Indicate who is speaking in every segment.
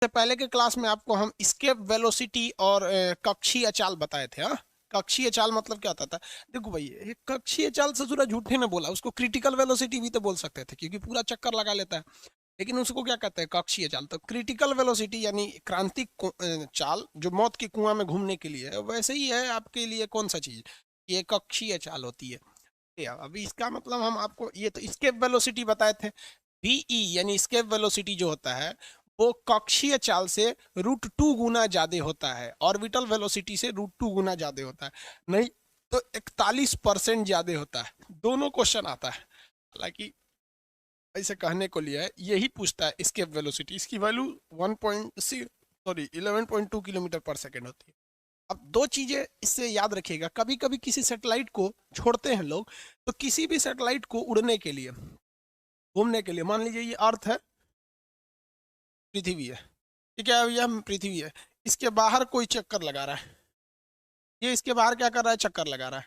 Speaker 1: से पहले के क्लास में आपको हम स्केप वेलोसिटी और कक्षीय चाल बताए थे। हाँ, कक्षीय चाल मतलब क्या होता था? देखो भाई, ये कक्षीय चाल से जरा झूठे ने बोला, उसको क्रिटिकल वेलोसिटी भी तो बोल सकते थे क्योंकि पूरा चक्कर लगा लेता है। लेकिन उसको क्या कहते हैं? कक्षीय चाल। तो क्रिटिकल वेलोसिटी यानी क्रांतिक चाल जो मौत के कुआं में घूमने के लिए है, वैसे ही है आपके लिए कौन सा चीज? ये कक्षीय चाल होती है। अभी इसका मतलब हम आपको ये तो स्केप वेलोसिटी बताए थे। वीई यानी स्केप वेलोसिटी जो होता है वो कक्षीय चाल से √2 गुना ज्यादा होता है, ऑर्बिटल वेलोसिटी से √2 गुना ज्यादा होता है। नहीं तो 41% ज्यादा होता है। दोनों क्वेश्चन आता है, हालांकि ऐसे कहने को लिया है, यही पूछता है स्केप वेलोसिटी। इसकी वैल्यू 11.2 किलोमीटर पर सेकेंड होती है। अब दो चीजें इससे याद रखिएगा, कभी कभी किसी सैटेलाइट को छोड़ते हैं लोग, तो किसी भी सैटेलाइट को उड़ने के लिए, घूमने के लिए, मान लीजिए ये अर्थ है, पृथ्वी है, ठीक है, यह पृथ्वी है, इसके बाहर कोई चक्कर लगा रहा है, ये इसके बाहर क्या कर रहा है? चक्कर लगा रहा है।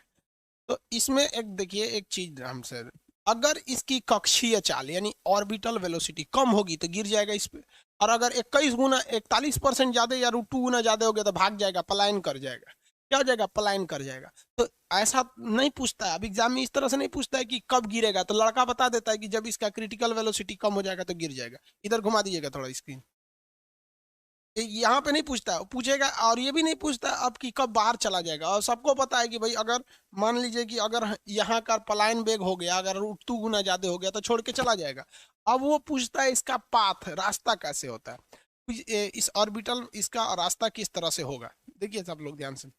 Speaker 1: तो इसमें एक देखिए एक चीज हमसे, अगर इसकी कक्षीय चाल यानी ऑर्बिटल वेलोसिटी कम होगी तो गिर जाएगा इस पे, और अगर 41% ज्यादा या √2 गुना ज्यादा हो गया तो भाग जाएगा, पलायन कर जाएगा। क्या हो जाएगा? पलायन कर जाएगा। तो ऐसा नहीं पूछता है अब एग्जाम में, इस तरह से नहीं पूछता है कि कब गिरेगा, तो लड़का बता देता है कि जब इसका क्रिटिकल वेलोसिटी कम हो जाएगा तो गिर जाएगा। इधर घुमा दीजिएगा थोड़ा स्क्रीन। यहाँ पे नहीं पूछता, पूछेगा, और ये भी नहीं पूछता अब कि कब बाहर चला जाएगा। और सबको पता है कि भाई अगर मान लीजिए कि अगर यहाँ का पलायन वेग हो गया, अगर √2 गुना ज्यादा हो गया तो छोड़ के चला जाएगा। अब वो पूछता है इसका पाथ, रास्ता कैसे होता है, इस ऑर्बिटल इसका रास्ता किस तरह से होगा। देखिए सब लोग ध्यान से,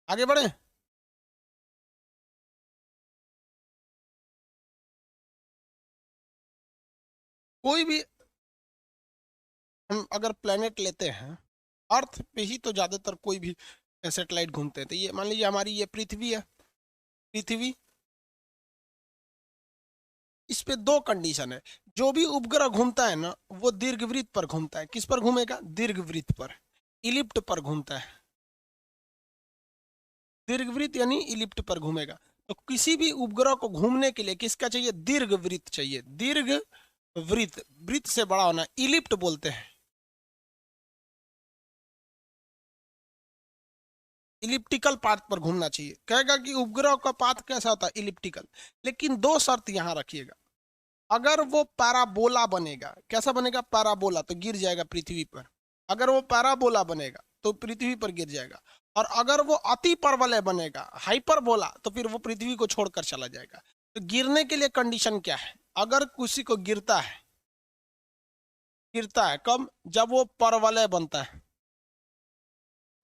Speaker 1: आगे बढ़े। कोई भी हम अगर प्लेनेट लेते हैं, अर्थ पे ही तो ज्यादातर कोई भी सैटेलाइट घूमते हैं। तो ये मान लीजिए हमारी ये पृथ्वी है, पृथ्वी, इस पे दो कंडीशन है। जो भी उपग्रह घूमता है ना वो दीर्घवृत्त पर घूमता है। किस पर घूमेगा? दीर्घवृत्त पर, इलिप्ट पर घूमता है। दीर्घवृत्त यानी इलिप्ट पर घूमेगा। तो किसी भी उपग्रह को घूमने के लिए किसका चाहिए? दीर्घवृत्त चाहिए। दीर्घ वृत्त, वृत्त से बड़ा होना, इलिप्ट बोलते हैं। इलिप्टिकल पाथ पर घूमना चाहिए। कहेगा कि उपग्रह का पाथ कैसा होता है? इलिप्टिकल। लेकिन दो शर्त यहां रखिएगा, अगर वो पैराबोला बनेगा, कैसा बनेगा? पैराबोला, तो गिर जाएगा पृथ्वी पर। अगर वो पैराबोला बनेगा तो पृथ्वी पर गिर जाएगा। और अगर वो अति परवलय बनेगा, हाइपरबोला, तो फिर वो पृथ्वी को छोड़कर चला जाएगा। तो गिरने के लिए कंडीशन क्या है? अगर किसी को गिरता है, गिरता है कब? जब वो परवलय बनता है।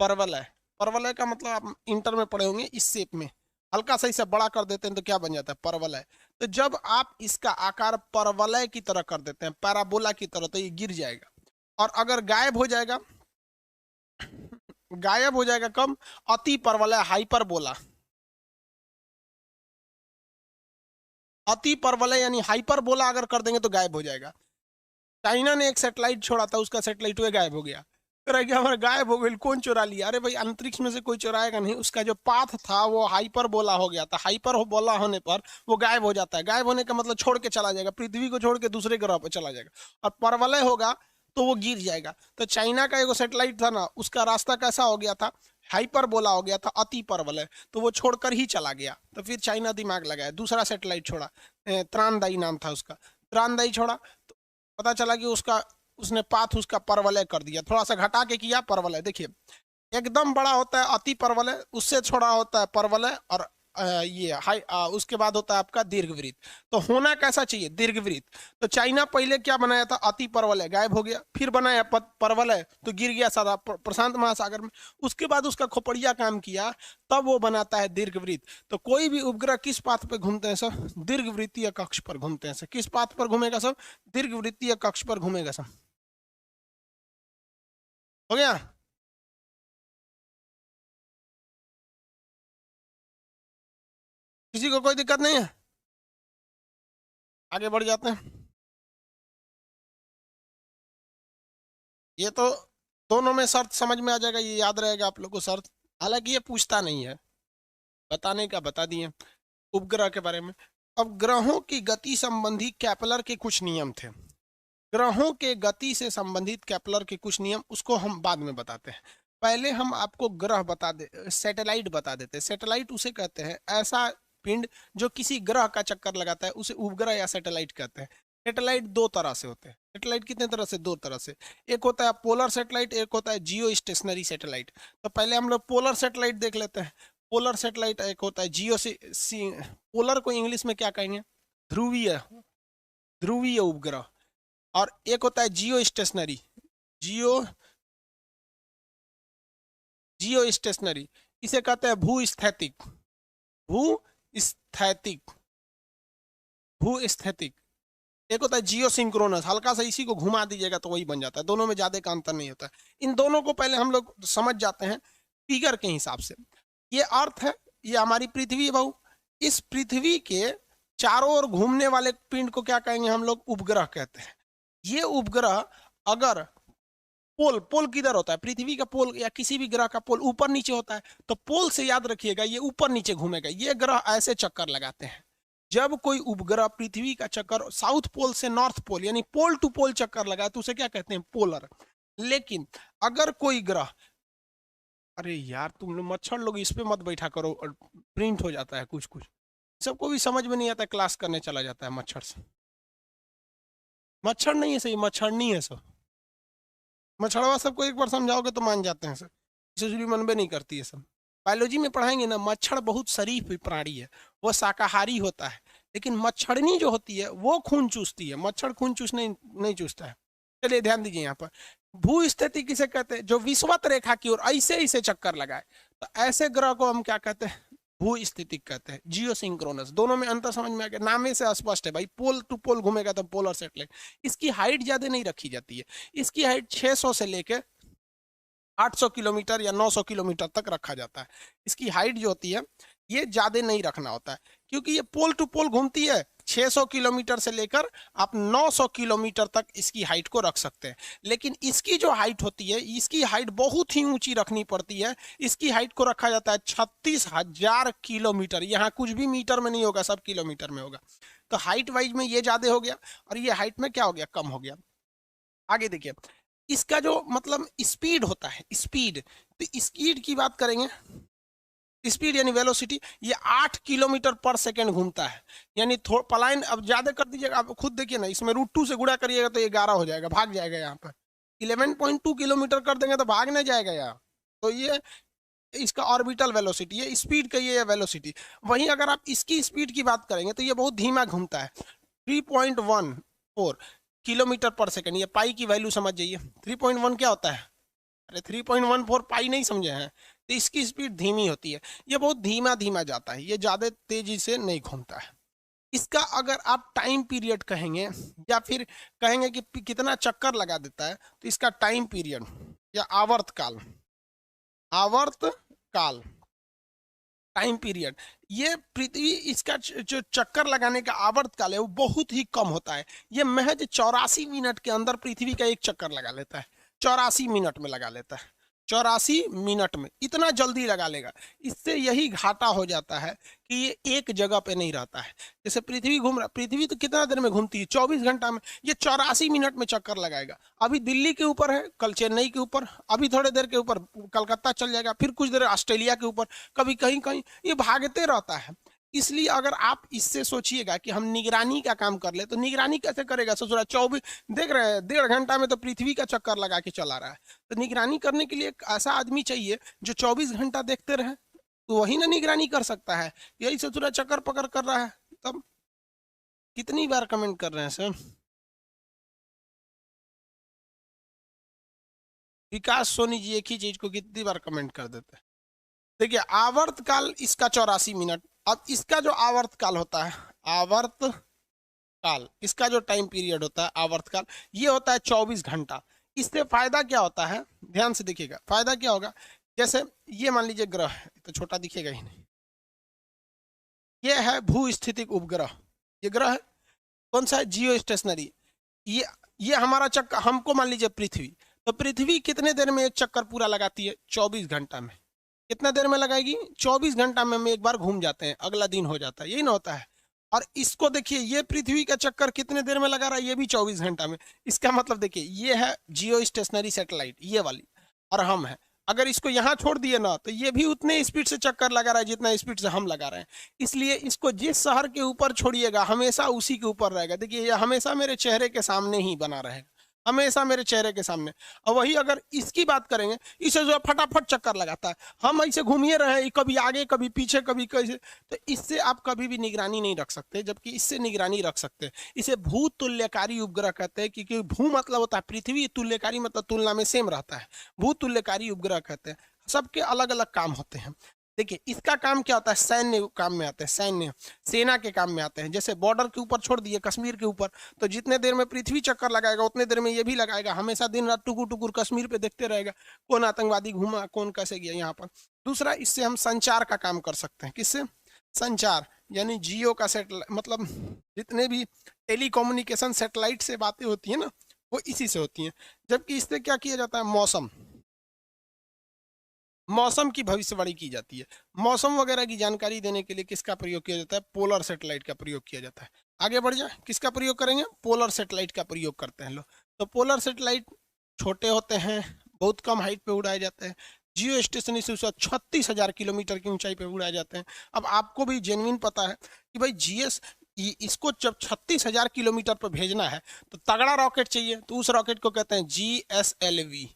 Speaker 1: परवलय, परवलय का मतलब आप इंटर में पढ़े होंगे, इस शेप में हल्का सा इसे बड़ा कर देते हैं तो क्या बन जाता है? परवलय। तो जब आप इसका आकार परवलय की तरह कर देते हैं, पैराबोला की तरह, तो ये गिर जाएगा। और अगर गायब हो जाएगा, गायब हो जाएगा कब? अति परवलय, हाइपरबोला। अति परवलय यानी हाइपरबोला अगर कर देंगे तो गायब हो जाएगा। चाइना ने एक सैटेलाइट छोड़ा था, उसका सैटेलाइट हुए गायब हो गया। रह गया हमारा, गायब हो गई, कौन चुरा लिया? अरे भाई अंतरिक्ष में से कोई चुराएगा नहीं, उसका जो पाथ था वो हाइपर बोला हो गया था। हाइपर बोला होने पर वो गायब हो जाता है। गायब होने का मतलब छोड़ के चला जाएगा, पृथ्वी को छोड़ के दूसरे ग्रह पर चला जाएगा। और परवलय होगा तो वो गिर जाएगा। तो चाइना का एक सैटेलाइट था ना, उसका रास्ता कैसा हो गया था? हाइपर बोला हो गया था, अति परवलय, तो वो छोड़कर ही चला गया। तो फिर चाइना दिमाग लगाया, दूसरा सैटेलाइट छोड़ा, त्रानदाई नाम था उसका, त्रानदाई छोड़ा। तो पता चला कि उसका, उसने पाथ उसका परवलय कर दिया, थोड़ा सा घटा के किया परवलय। देखिए एकदम बड़ा होता है अति परवलय, उससे छोड़ा होता है परवलय, और ये हाई उसके बाद होता है आपका दीर्घवृत्त। तो होना कैसा चाहिए? दीर्घवृत्त। तो चाइना पहले क्या बनाया था? अति परवलय, गायब हो गया। फिर बनाया परवलय, तो गिर गया सारा प्रशांत महासागर में। उसके बाद उसका खोपड़िया काम किया, तब वो बनाता है दीर्घवृत्त। तो कोई भी उपग्रह किस पाथ पे घूमते हैं सर? दीर्घवृत्तीय कक्ष पर घूमते हैं सर। किस पाथ पर घूमेगा सर? दीर्घवृत्तीय कक्ष पर घूमेगा सर। हो गया? किसी को कोई दिक्कत नहीं है? आगे बढ़ जाते हैं। ये तो दोनों में शर्त समझ में आ जाएगा, ये याद रहेगा आप लोग को शर्त। हालांकि ये पूछता नहीं है, बताने का बता दिए उपग्रह के बारे में। अब ग्रहों की गति संबंधी केपलर के कुछ नियम थे। ग्रहों के गति से संबंधित केपलर के कुछ नियम, उसको हम बाद में बताते हैं। पहले हम आपको ग्रह बता दे, सैटेलाइट बता देते हैं। सैटेलाइट उसे कहते हैं ऐसा पिंड जो किसी ग्रह का चक्कर लगाता है, उसे उपग्रह या सैटेलाइट कहते हैं। सैटेलाइट दो तरह से होते हैं। सैटेलाइट कितने तरह से? दो तरह से। एक होता है पोलर सैटेलाइट, एक होता है जियो स्टेशनरी सैटेलाइट। तो पहले हम लोग पोलर सैटेलाइट देख लेते हैं। पोलर सैटेलाइट एक होता है जियो पोलर को इंग्लिश में क्या कहेंगे? ध्रुवीय, ध्रुवीय उपग्रह। और एक होता है जियो स्टेशनरी, जियो जियो स्टेशनरी, इसे कहते हैं भूस्थैतिक, भूस्थैतिक, भूस्थैतिक। एक होता है जियो सिंक्रोनस, हल्का सा इसी को घुमा दीजिएगा तो वही बन जाता है। दोनों में ज्यादा का अंतर नहीं होता है। इन दोनों को पहले हम लोग समझ जाते हैं फिगर के हिसाब से। ये अर्थ है, ये हमारी पृथ्वी है भाऊ। इस पृथ्वी के चारों ओर घूमने वाले पिंड को क्या कहेंगे हम लोग? उपग्रह कहते हैं। ये उपग्रह अगर पोल, पोल किधर होता है? पृथ्वी का पोल या किसी भी ग्रह का पोल ऊपर नीचे होता है, तो पोल से याद रखिएगा ये ऊपर नीचे घूमेगा। ये ग्रह ऐसे चक्कर लगाते हैं। जब कोई उपग्रह पृथ्वी का चक्कर साउथ पोल से नॉर्थ पोल यानी पोल टू पोल चक्कर लगाए तो उसे क्या कहते हैं? पोलर। लेकिन अगर कोई ग्रह, अरे यार तुम लोग मच्छर लोग इस पे मत बैठा करो, और प्रिंट हो जाता है कुछ कुछ, सबको भी समझ में नहीं आता, क्लास करने चला जाता है मच्छर से। मच्छर नहीं है सही, मच्छरनी है सब। मच्छरवा सबको एक बार समझाओगे तो मान जाते हैं सर, इसे मनबे नहीं करती है सब। बायोलॉजी में पढ़ाएंगे ना, मच्छर बहुत शरीफ प्राणी है, वो शाकाहारी होता है। लेकिन मच्छरनी जो होती है वो खून चूसती है, मच्छर खून चूसने नहीं चूसता है। चलिए ध्यान दीजिए यहाँ पर। भू स्थिति किसे कहते हैं? जो विषुवत रेखा की ओर ऐसे ऐसे चक्कर लगाए, तो ऐसे ग्रह को हम क्या कहते हैं? भू स्थितिक कहते हैं, जियो सिंक्रोनस। दोनों में अंतर समझ में आ गया? नामे से स्पष्ट है भाई, पोल टू पोल घूमेगा तो पोलर सैटेलाइट। इसकी हाइट ज्यादा नहीं रखी जाती है, इसकी हाइट 600 से लेकर 800 किलोमीटर या 900 किलोमीटर तक रखा जाता है। इसकी हाइट जो होती है ये ज्यादा नहीं रखना होता है, क्योंकि ये पोल टू पोल घूमती है। 600 किलोमीटर से लेकर आप 900 किलोमीटर तक इसकी हाइट को रख सकते हैं। लेकिन इसकी जो हाइट होती है, इसकी हाइट बहुत ही ऊंची रखनी पड़ती है। इसकी हाइट को रखा जाता है 36,000 किलोमीटर। यहाँ कुछ भी मीटर में नहीं होगा, सब किलोमीटर में होगा। तो हाइट वाइज में ये ज्यादा हो गया और ये हाइट में क्या हो गया? कम हो गया। आगे देखिए, इसका जो मतलब स्पीड होता है, स्पीड, तो स्पीड की बात करेंगे, स्पीड यानी वेलोसिटी, ये 8 किलोमीटर पर सेकंड घूमता है। यानी पलायन अब ज्यादा कर दीजिएगा, आप खुद देखिए ना, इसमें √2 से गुणा करिएगा तो 11 हो जाएगा, भाग जाएगा। यहाँ पर 11.2 किलोमीटर कर देंगे तो भाग नहीं जाएगा यहाँ। तो ये इसका ऑर्बिटल वेलोसिटी है, स्पीड का ये वेलोसिटी। वहीं अगर आप इसकी स्पीड की बात करेंगे तो ये बहुत धीमा घूमता है, 3.14 किलोमीटर पर सेकंड। ये पाई की वैल्यू समझ जाइए। 3.1 क्या होता है? अरे 3.14 पाई नहीं समझे हैं? तो इसकी स्पीड धीमी होती है, ये बहुत धीमा धीमा जाता है, ये ज्यादा तेजी से नहीं घूमता है। इसका अगर आप टाइम पीरियड कहेंगे या फिर कहेंगे कि कितना चक्कर लगा देता है, तो इसका टाइम पीरियड या आवर्त काल, आवर्त काल, टाइम पीरियड, ये पृथ्वी इसका जो चक्कर लगाने का आवर्त काल है वो बहुत ही कम होता है। ये महज 84 मिनट के अंदर पृथ्वी का एक चक्कर लगा लेता है, 84 मिनट में लगा लेता है, 84 मिनट में इतना जल्दी लगा लेगा। इससे यही घाटा हो जाता है कि ये एक जगह पे नहीं रहता है। जैसे पृथ्वी घूम रहा, पृथ्वी तो कितना देर में घूमती है? 24 घंटा में। ये 84 मिनट में चक्कर लगाएगा। अभी दिल्ली के ऊपर है, कल चेन्नई के ऊपर, अभी थोड़ी देर के ऊपर कलकत्ता चल जाएगा, फिर कुछ देर ऑस्ट्रेलिया के ऊपर, कभी कहीं कहीं, ये भागते रहता है। इसलिए अगर आप इससे सोचिएगा कि हम निगरानी का काम कर ले, तो निगरानी कैसे करेगा? सोच रहा 24 देख रहे हैं, 1.5 घंटा में तो पृथ्वी का चक्कर लगा के चला रहा है। तो निगरानी करने के लिए एक ऐसा आदमी चाहिए जो 24 घंटा देखते रहे, तो वही ना निगरानी कर सकता है। यही सोच रहा चक्कर पकड़ कर रहा है। तब कितनी बार कमेंट कर रहे हैं सर? विकास सोनी जी एक ही चीज को कितनी बार कमेंट कर देते हैं? देखिए आवर्त काल इसका 84 मिनट। अब इसका जो आवर्त काल होता है, आवर्त काल, इसका जो टाइम पीरियड होता है आवर्त काल, ये होता है 24 घंटा। इससे फायदा क्या होता है? ध्यान से देखिएगा, फायदा क्या होगा। जैसे ये मान लीजिए ग्रह है, तो छोटा दिखेगा ही नहीं, ये है भू स्थितिक उपग्रह, ये ग्रह है। कौन सा है? जियो स्टेशनरी। ये हमारा चक्कर, हमको मान लीजिए पृथ्वी, तो पृथ्वी कितने देर में एक चक्कर पूरा लगाती है? 24 घंटा में। कितना देर में लगाएगी? 24 घंटा में हम एक बार घूम जाते हैं, अगला दिन हो जाता है, यही ना होता है। और इसको देखिए, ये पृथ्वी का चक्कर कितने देर में लगा रहा है, ये भी 24 घंटा में। इसका मतलब देखिए, ये है जियो स्टेशनरी सैटेलाइट, ये वाली, और हम है। अगर इसको यहाँ छोड़ दिए ना तो ये भी उतने स्पीड से चक्कर लगा रहा है जितना स्पीड से हम लगा रहे हैं। इसलिए इसको जिस शहर के ऊपर छोड़िएगा हमेशा उसी के ऊपर रहेगा। देखिए, ये हमेशा मेरे चेहरे के सामने ही बना रहेगा, हमेशा मेरे चेहरे के सामने। और वही अगर इसकी बात करेंगे, इसे जो है फटाफट चक्कर लगाता है, हम ऐसे घूमिए रहे, कभी आगे कभी पीछे कभी कैसे, तो इससे आप कभी भी निगरानी नहीं रख सकते, जबकि इससे निगरानी रख सकते हैं। इसे भू तुल्यकारी उपग्रह कहते हैं, क्योंकि भू मतलब होता है पृथ्वी, तुल्यकारी मतलब तुलना में सेम रहता है, भू तुल्यकारी उपग्रह कहते हैं। सबके अलग अलग काम होते हैं। देखिए, इसका काम क्या होता है, सैन्य काम में आते हैं, सैन्य सेना के काम में आते हैं। जैसे बॉर्डर के ऊपर छोड़ दिए, कश्मीर के ऊपर, तो जितने देर में पृथ्वी चक्कर लगाएगा उतने देर में ये भी लगाएगा, हमेशा दिन रात टुकुर टुकुर कश्मीर पे देखते रहेगा, कौन आतंकवादी घूमा, कौन कैसे गया यहाँ पर। दूसरा, इससे हम संचार का काम कर सकते हैं। किससे? संचार, यानी जियो का सैटेलाइट, मतलब जितने भी टेलीकम्युनिकेशन सैटेलाइट से बातें होती है ना, वो इसी से होती हैं। जबकि इससे क्या किया जाता है, मौसम की भविष्यवाणी की जाती है। मौसम वगैरह की जानकारी देने के लिए किसका प्रयोग किया जाता है, पोलर सैटेलाइट का प्रयोग किया जाता है। आगे बढ़ जाए, किसका प्रयोग करेंगे, पोलर सैटेलाइट का प्रयोग करते हैं लोग। तो पोलर सैटेलाइट छोटे होते हैं, बहुत कम हाइट पे उड़ाए जाते हैं। जियो स्टेशनरी से 36,000 किलोमीटर की ऊंचाई पे उड़ाए जाते हैं। अब आपको भी जेन्युइन पता है कि भाई जीएस, इसको जब 36,000 किलोमीटर पर भेजना है तो तगड़ा रॉकेट चाहिए, तो उस रॉकेट को कहते हैं GSLV।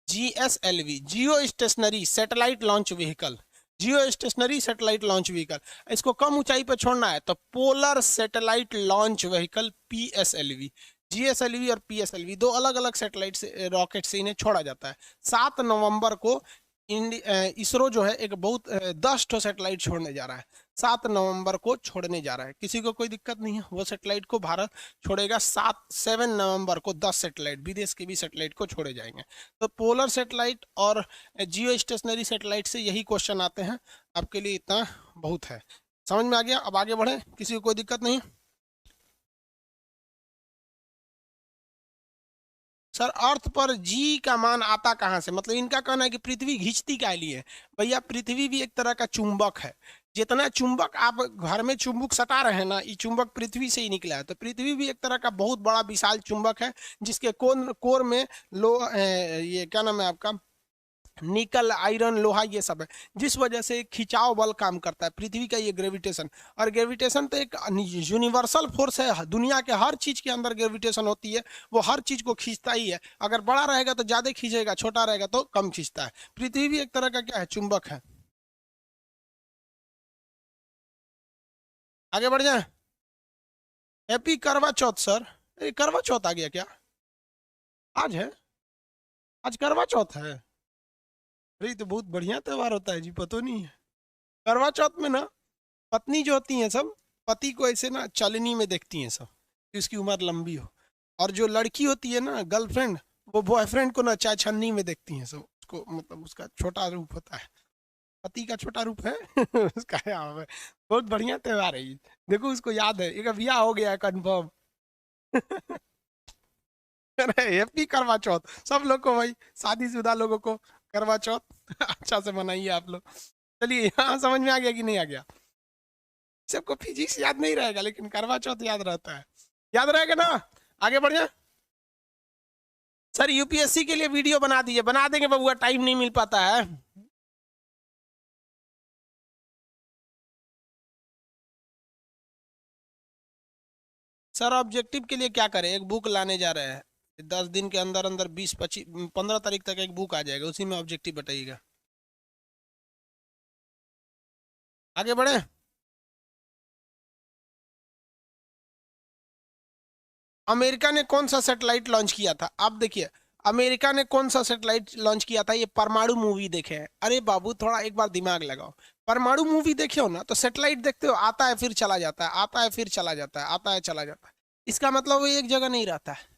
Speaker 1: GSLV, जियो स्टेशनरी सैटेलाइट लॉन्च व्हीकल, जियो स्टेशनरी सैटेलाइट लॉन्च व्हीकल। इसको कम ऊंचाई पर छोड़ना है तो polar satellite launch vehicle PSLV। GSLV और PSLV दो अलग अलग सैटेलाइट से, रॉकेट से इन्हें छोड़ा जाता है। 7 नवंबर को इसरो जो है एक बहुत 10 ठो सैटेलाइट छोड़ने जा रहा है, 7 नवंबर को छोड़ने जा रहा है। किसी को कोई दिक्कत नहीं है, वो सैटेलाइट को भारत छोड़ेगा 7 नवंबर को। 10 सैटेलाइट, विदेश के भी सैटेलाइट को छोड़े जाएंगे। तो पोलर सैटेलाइट और जियो स्टेशनरी सैटेलाइट से यही क्वेश्चन आते हैं। आपके लिए इतना बहुत है, समझ में आ गया। अब आगे बढ़े, किसी को कोई दिक्कत नहीं। सर, अर्थ पर जी का मान आता कहाँ से, मतलब इनका कहना है कि पृथ्वी खींचती क्या लिए। भैया, पृथ्वी भी एक तरह का चुंबक है। जितना चुंबक आप घर में चुंबक सटा रहे हैं ना, ये चुंबक पृथ्वी से ही निकला है। तो पृथ्वी भी एक तरह का बहुत बड़ा विशाल चुंबक है, जिसके कोर में ये क्या नाम है आपका, निकल, आयरन, लोहा, ये सब है, जिस वजह से खिंचाव बल काम करता है पृथ्वी का, ये ग्रेविटेशन। और ग्रेविटेशन तो एक यूनिवर्सल फोर्स है, दुनिया के हर चीज के अंदर ग्रेविटेशन होती है, वो हर चीज को खींचता ही है। अगर बड़ा रहेगा तो ज्यादा खींचेगा, छोटा रहेगा तो कम खींचता है। पृथ्वी भी एक तरह का क्या है, चुंबक है। आगे बढ़ जाए। हैप्पी करवा चौथ सर। करवा चौथ आ गया क्या, आज है, आज करवा चौथ है। अरे, तो बहुत बढ़िया त्योहार होता है जी, पता नहीं है। करवा चौथ में ना पत्नी जो होती हैं सब, पति को ऐसे ना चलनी में देखती हैं सब कि उसकी उम्र लंबी हो। और जो लड़की होती है ना, गर्लफ्रेंड, वो बॉयफ्रेंड को ना चाय छन्नी में देखती हैं सब, उसको, मतलब उसका छोटा रूप होता है, पति का छोटा रूप है उसका यहाँ है। बहुत बढ़िया त्योहार है ये, देखो उसको याद है, एक ब्याह हो गया है कन्फर्म अरे हैप्पी करवा चौथ सब लोग को, भाई शादीशुदा लोगों को करवा चौथ अच्छा से मनाइए आप लोग। चलिए, यहाँ समझ में आ गया कि नहीं आ गया? सबको फिजिक्स याद नहीं रहेगा, लेकिन करवा चौथ याद रहता है, याद रहेगा ना। आगे बढ़िया। सर, यूपीएससी के लिए वीडियो बना दीजिए, बना देंगे बबुआ, टाइम नहीं मिल पाता है। सर, ऑब्जेक्टिव के लिए क्या करें, एक बुक लाने जा रहे हैं, 10 दिन के अंदर अंदर 20-25-15 तारीख तक एक बुक आ जाएगा, उसी में ऑब्जेक्टिव बताइएगा। आगे बढ़े। अमेरिका ने कौन सा सैटेलाइट लॉन्च किया था, आप देखिए, अमेरिका ने कौन सा सैटेलाइट लॉन्च किया था, ये परमाणु मूवी देखे हैं? अरे बाबू, थोड़ा एक बार दिमाग लगाओ, परमाणु मूवी देखे हो ना, तो सैटेलाइट देखते हो, आता है फिर चला जाता है, आता है फिर चला जाता है, आता है चला जाता है। इसका मतलब वो एक जगह नहीं रहता है,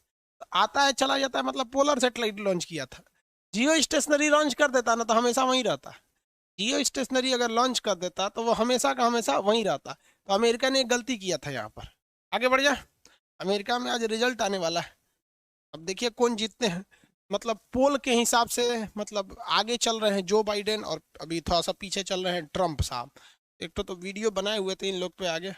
Speaker 1: तो आता है चला जाता है, मतलब पोलर सैटेलाइट लॉन्च किया था। जियो स्टेशनरी लॉन्च कर देता ना तो हमेशा वहीं रहता। जियो स्टेशनरी अगर लॉन्च कर देता तो वो हमेशा का हमेशा वहीं रहता। तो अमेरिका ने एक गलती किया था यहाँ पर। आगे बढ़ जा। अमेरिका में आज रिजल्ट आने वाला है, अब देखिए कौन जीतते हैं। मतलब पोल के हिसाब से, मतलब आगे चल रहे हैं जो बाइडेन, और अभी थोड़ा सा पीछे चल रहे हैं ट्रम्प साहब। एक तो वीडियो बनाए हुए थे इन लोग पे आगे,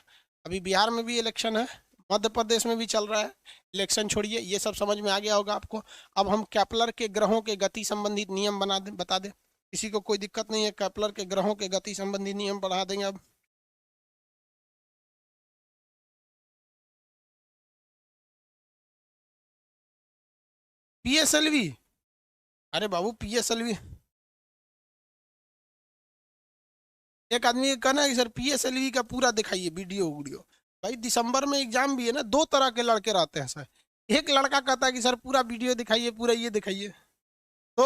Speaker 1: अभी बिहार में भी इलेक्शन है, मध्य प्रदेश में भी चल रहा है इलेक्शन। छोड़िए, ये सब समझ में आ गया होगा आपको। अब हम केपलर के ग्रहों के गति संबंधित नियम बता दें। किसी को कोई दिक्कत नहीं है, केपलर के ग्रहों के गति संबंधी नियम पढ़ा देंगे अब। पीएसएलवी, अरे बाबू पीएसएलवी, एक आदमी का कहना है कि सर पीएसएलवी का पूरा दिखाइए वीडियो वीडियो। भाई दिसंबर में एग्जाम भी है ना, दो तरह के लड़के रहते हैं सर। एक लड़का कहता है कि सर पूरा वीडियो दिखाइए, पूरा ये दिखाइए। तो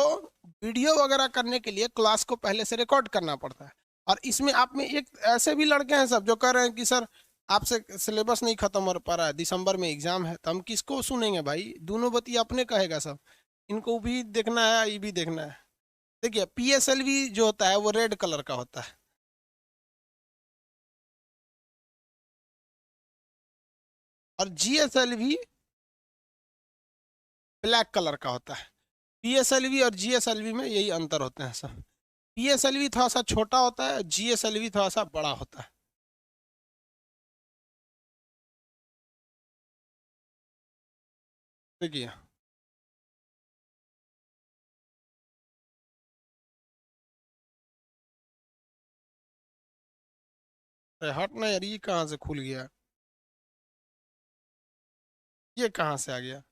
Speaker 1: वीडियो वगैरह करने के लिए क्लास को पहले से रिकॉर्ड करना पड़ता है। और इसमें आप में एक ऐसे भी लड़के हैं सब जो कह रहे हैं कि सर आपसे सिलेबस नहीं खत्म हो पा रहा है, दिसंबर में एग्जाम है, तो हम किसको सुनेंगे भाई, दोनों बतिया अपने कहेगा सब। इनको भी देखना है, ये भी देखना है। देखिए पीएसएलवी जो होता है वो रेड कलर का होता है, और जीएसएलवी ब्लैक कलर का होता है। पीएसएलवी और जीएसएलवी में यही अंतर होते हैं सर। पीएसएलवी थोड़ा सा छोटा होता है, जीएसएलवी थोड़ा सा बड़ा होता है। देखिए अरे हट ना यार, ये कहाँ से खुल गया, ये कहाँ से आ गया,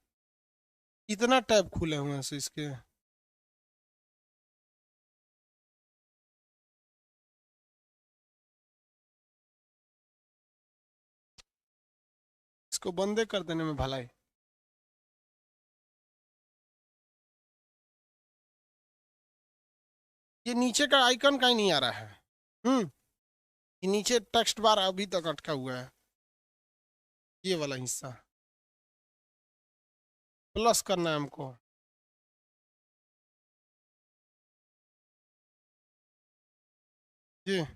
Speaker 1: इतना टैब खुले हुए हैं इसके। इसको बंदे कर देने में भलाई। ये नीचे का आइकन का ही नहीं आ रहा है। ये नीचे टेक्स्ट बार अभी तक अटका हुआ है, ये वाला हिस्सा प्लस करना है हमको। ये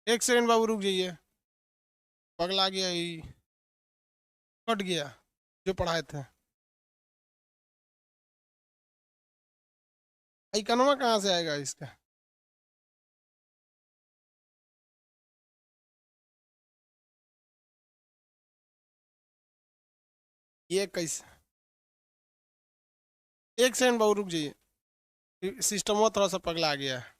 Speaker 1: एक सेकंड बाबू रुक जाइए, पगला गया ये, कट गया जो पढ़ाए थे। आइकनवा कहाँ से आएगा इसका, ये कैसे, एक सेकंड बाबू रुक जाइए, सिस्टम वो थोड़ा सा पगला गया है।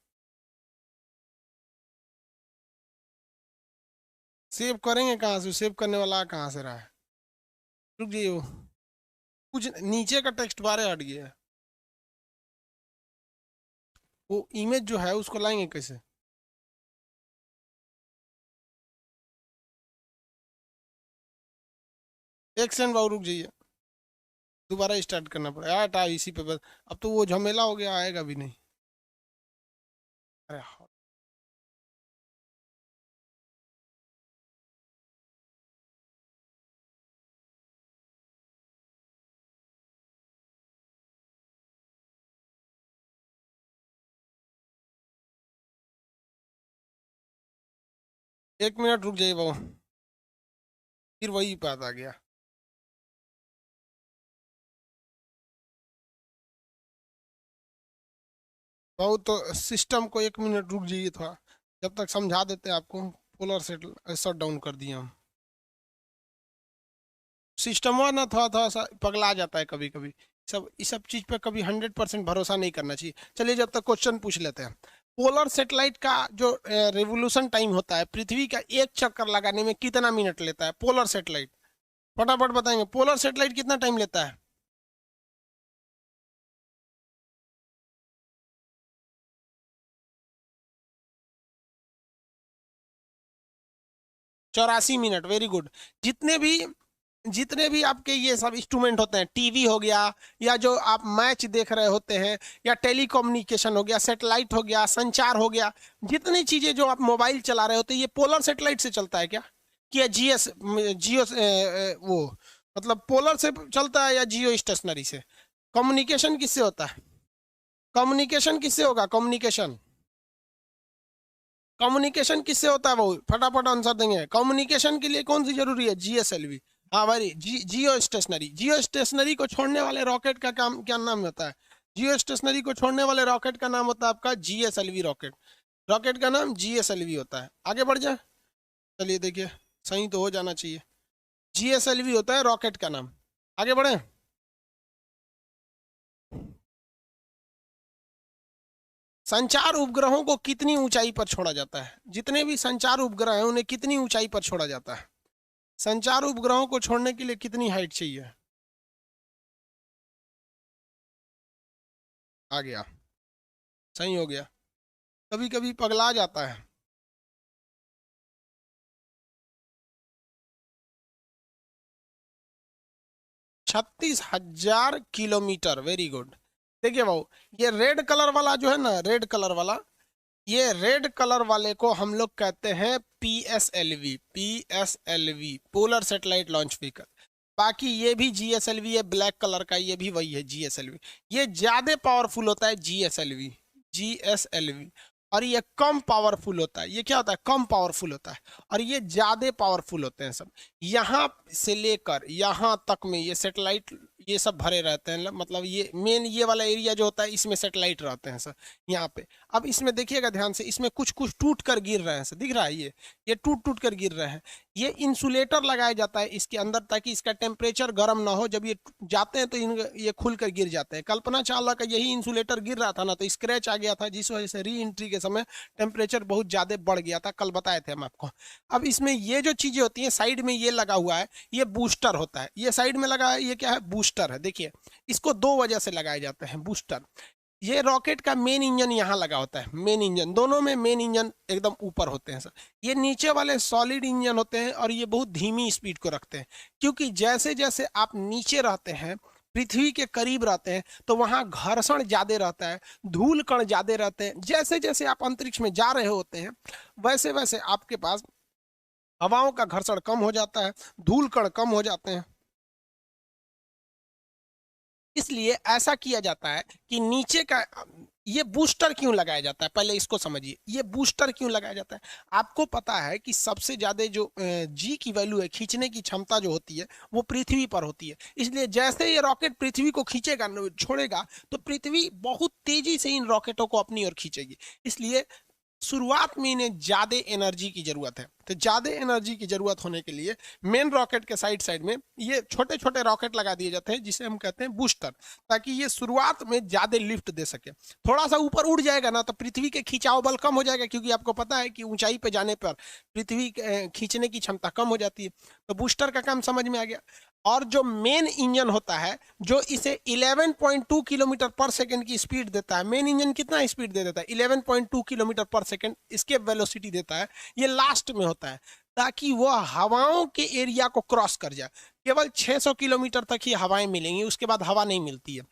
Speaker 1: सेव करेंगे कहाँ से, सेव करने वाला कहाँ से रहा है, रुक जाइए। वो कुछ नीचे का टेक्स्ट बार हट गया है, वो इमेज जो है उसको लाएंगे कैसे। एक सेकंड बाबू रुक जाइए, दोबारा स्टार्ट करना पड़ेगा हटा इसी पे बस। अब तो वो झमेला हो गया, आएगा भी नहीं। अरे हाँ। 1 मिनट रुक जाइए बाबू, फिर वही बात आ गया। बाबू तो सिस्टम को 1 मिनट रुक जाइए थोड़ा, जब तक समझा देते हैं आपको। पोलर सेट शट डाउन कर दिया हम। सिस्टम ना थोड़ा थोड़ा सा पगला जाता है कभी कभी। सब इस सब चीज पे कभी 100% भरोसा नहीं करना चाहिए। चलिए जब तक क्वेश्चन पूछ लेते हैं। पोलर सेटेलाइट का जो रेवोल्यूशन टाइम होता है, पृथ्वी का एक चक्कर लगाने में कितना मिनट लेता है पोलर सेटेलाइट, फटाफट बताएंगे। पोलर सेटेलाइट कितना टाइम लेता है? 84 मिनट, वेरी गुड। जितने भी जितने भी आपके ये सब इंस्ट्रूमेंट होते हैं, टीवी हो गया, या जो आप मैच देख रहे होते हैं, या टेलीकम्युनिकेशन हो गया, सैटेलाइट हो गया, संचार हो गया, जितनी चीजें जो आप मोबाइल चला रहे होते हैं, ये पोलर सैटेलाइट से चलता है क्या, कि या जीएस जियो वो मतलब पोलर से चलता है या जियो स्टेशनरी से? कम्युनिकेशन किससे होता है? कम्युनिकेशन किससे होगा? कम्युनिकेशन कम्युनिकेशन किससे होता है? वो फटाफट आंसर देंगे। कम्युनिकेशन के लिए कौन सी जरूरी है? जीएसएलवी। हाँ भाई, जियो स्टेशनरी। जियो स्टेशनरी को छोड़ने वाले रॉकेट का काम क्या नाम होता है? जियो स्टेशनरी को छोड़ने वाले रॉकेट का नाम होता है आपका GSLV रॉकेट। रॉकेट का नाम GSLV होता है। आगे बढ़ जाए, चलिए देखिए सही तो हो जाना चाहिए। GSLV होता है रॉकेट का नाम। आगे बढ़े, संचार उपग्रहों को कितनी ऊंचाई पर छोड़ा जाता है? जितने भी संचार उपग्रह हैं उन्हें कितनी ऊंचाई पर छोड़ा जाता है? संचार उपग्रहों को छोड़ने के लिए कितनी हाइट चाहिए? आ गया, सही हो गया। कभी कभी पगला जाता है। 36,000 किलोमीटर, वेरी गुड। देखिए भाऊ, ये रेड कलर वाला जो है ना, रेड कलर वाला, ये रेड कलर वाले को हम लोग कहते हैं PSLV। PSLV polar satellite launch vehicle. बाकी ये भी GSLV है, ब्लैक कलर का, ये भी वही है GSLV। ये ज्यादा पावरफुल होता है GSLV। GSLV। और ये कम पावरफुल होता है, ये क्या होता है, कम पावरफुल होता है। और ये ज्यादा पावरफुल होते हैं सब। यहाँ से लेकर यहाँ तक में ये सेटेलाइट ये सब भरे रहते हैं, मतलब ये मेन ये वाला एरिया जो होता है इसमें सेटेलाइट रहते हैं सर, यहाँ पे। अब इसमें देखिएगा ध्यान से, इसमें कुछ कुछ टूट कर गिर रहे हैं सर, दिख रहा है ये टूट टूट कर गिर रहे हैं। ये इंसुलेटर लगाया जाता है इसके अंदर ताकि इसका टेम्परेचर गर्म ना हो। जब ये जाते हैं तो ये खुल कर गिर जाते हैं। कल्पना चावला का यही इंसुलेटर गिर रहा था ना, तो स्क्रैच आ गया था, जिस वजह से री एंट्री के समय टेम्परेचर बहुत ज्यादा बढ़ गया था, कल बताए थे हम आपको। अब इसमें ये जो चीजें होती हैं, साइड में ये लगा हुआ है, ये बूस्टर होता है। ये साइड में लगा है, ये क्या है, बूस्टर है। देखिए इसको दो वजह से लगाए जाते हैं बूस्टर। ये रॉकेट का मेन इंजन यहाँ लगा होता है, मेन इंजन, दोनों में मेन इंजन एकदम ऊपर होते हैं सर। ये नीचे वाले सॉलिड इंजन होते हैं और ये बहुत धीमी स्पीड को रखते हैं, क्योंकि जैसे जैसे आप नीचे रहते हैं, पृथ्वी के करीब रहते हैं, तो वहां घर्षण ज्यादा रहता है, धूल कण ज्यादा रहते हैं। जैसे जैसे आप अंतरिक्ष में जा रहे होते हैं, वैसे वैसे आपके पास हवाओं का घर्षण कम हो जाता है, धूल कण कम हो जाते हैं। इसलिए ऐसा किया जाता है कि नीचे का ये बूस्टर क्यों लगाया जाता है, पहले इसको समझिए। ये बूस्टर क्यों लगाया जाता है? आपको पता है कि सबसे ज्यादा जो जी की वैल्यू है, खींचने की क्षमता जो होती है, वो पृथ्वी पर होती है। इसलिए जैसे ये रॉकेट पृथ्वी को खींचेगा, छोड़ेगा, तो पृथ्वी बहुत तेजी से इन रॉकेटों को अपनी ओर खींचेगी। इसलिए शुरुआत में इन्हें ज्यादा एनर्जी की जरूरत है। तो ज्यादा एनर्जी की जरूरत होने के लिए मेन रॉकेट के साइड साइड में ये छोटे छोटे रॉकेट लगा दिए जाते हैं, जिसे हम कहते हैं बूस्टर, ताकि ये शुरुआत में ज्यादा लिफ्ट दे सके। थोड़ा सा ऊपर उड़ जाएगा ना, तो पृथ्वी के खिंचाव बल कम हो जाएगा, क्योंकि आपको पता है कि ऊंचाई पे जाने पर पृथ्वी खींचने की क्षमता कम हो जाती है। तो बूस्टर का काम समझ में आ गया। और जो मेन इंजन होता है, जो इसे 11.2 किलोमीटर पर सेकंड की स्पीड देता है, मेन इंजन कितना स्पीड दे देता है, 11.2 किलोमीटर पर सेकंड इसके वेलोसिटी देता है। ये लास्ट में होता है, ताकि वह हवाओं के एरिया को क्रॉस कर जाए। केवल 600 किलोमीटर तक ही हवाएं मिलेंगी, उसके बाद हवा नहीं मिलती है,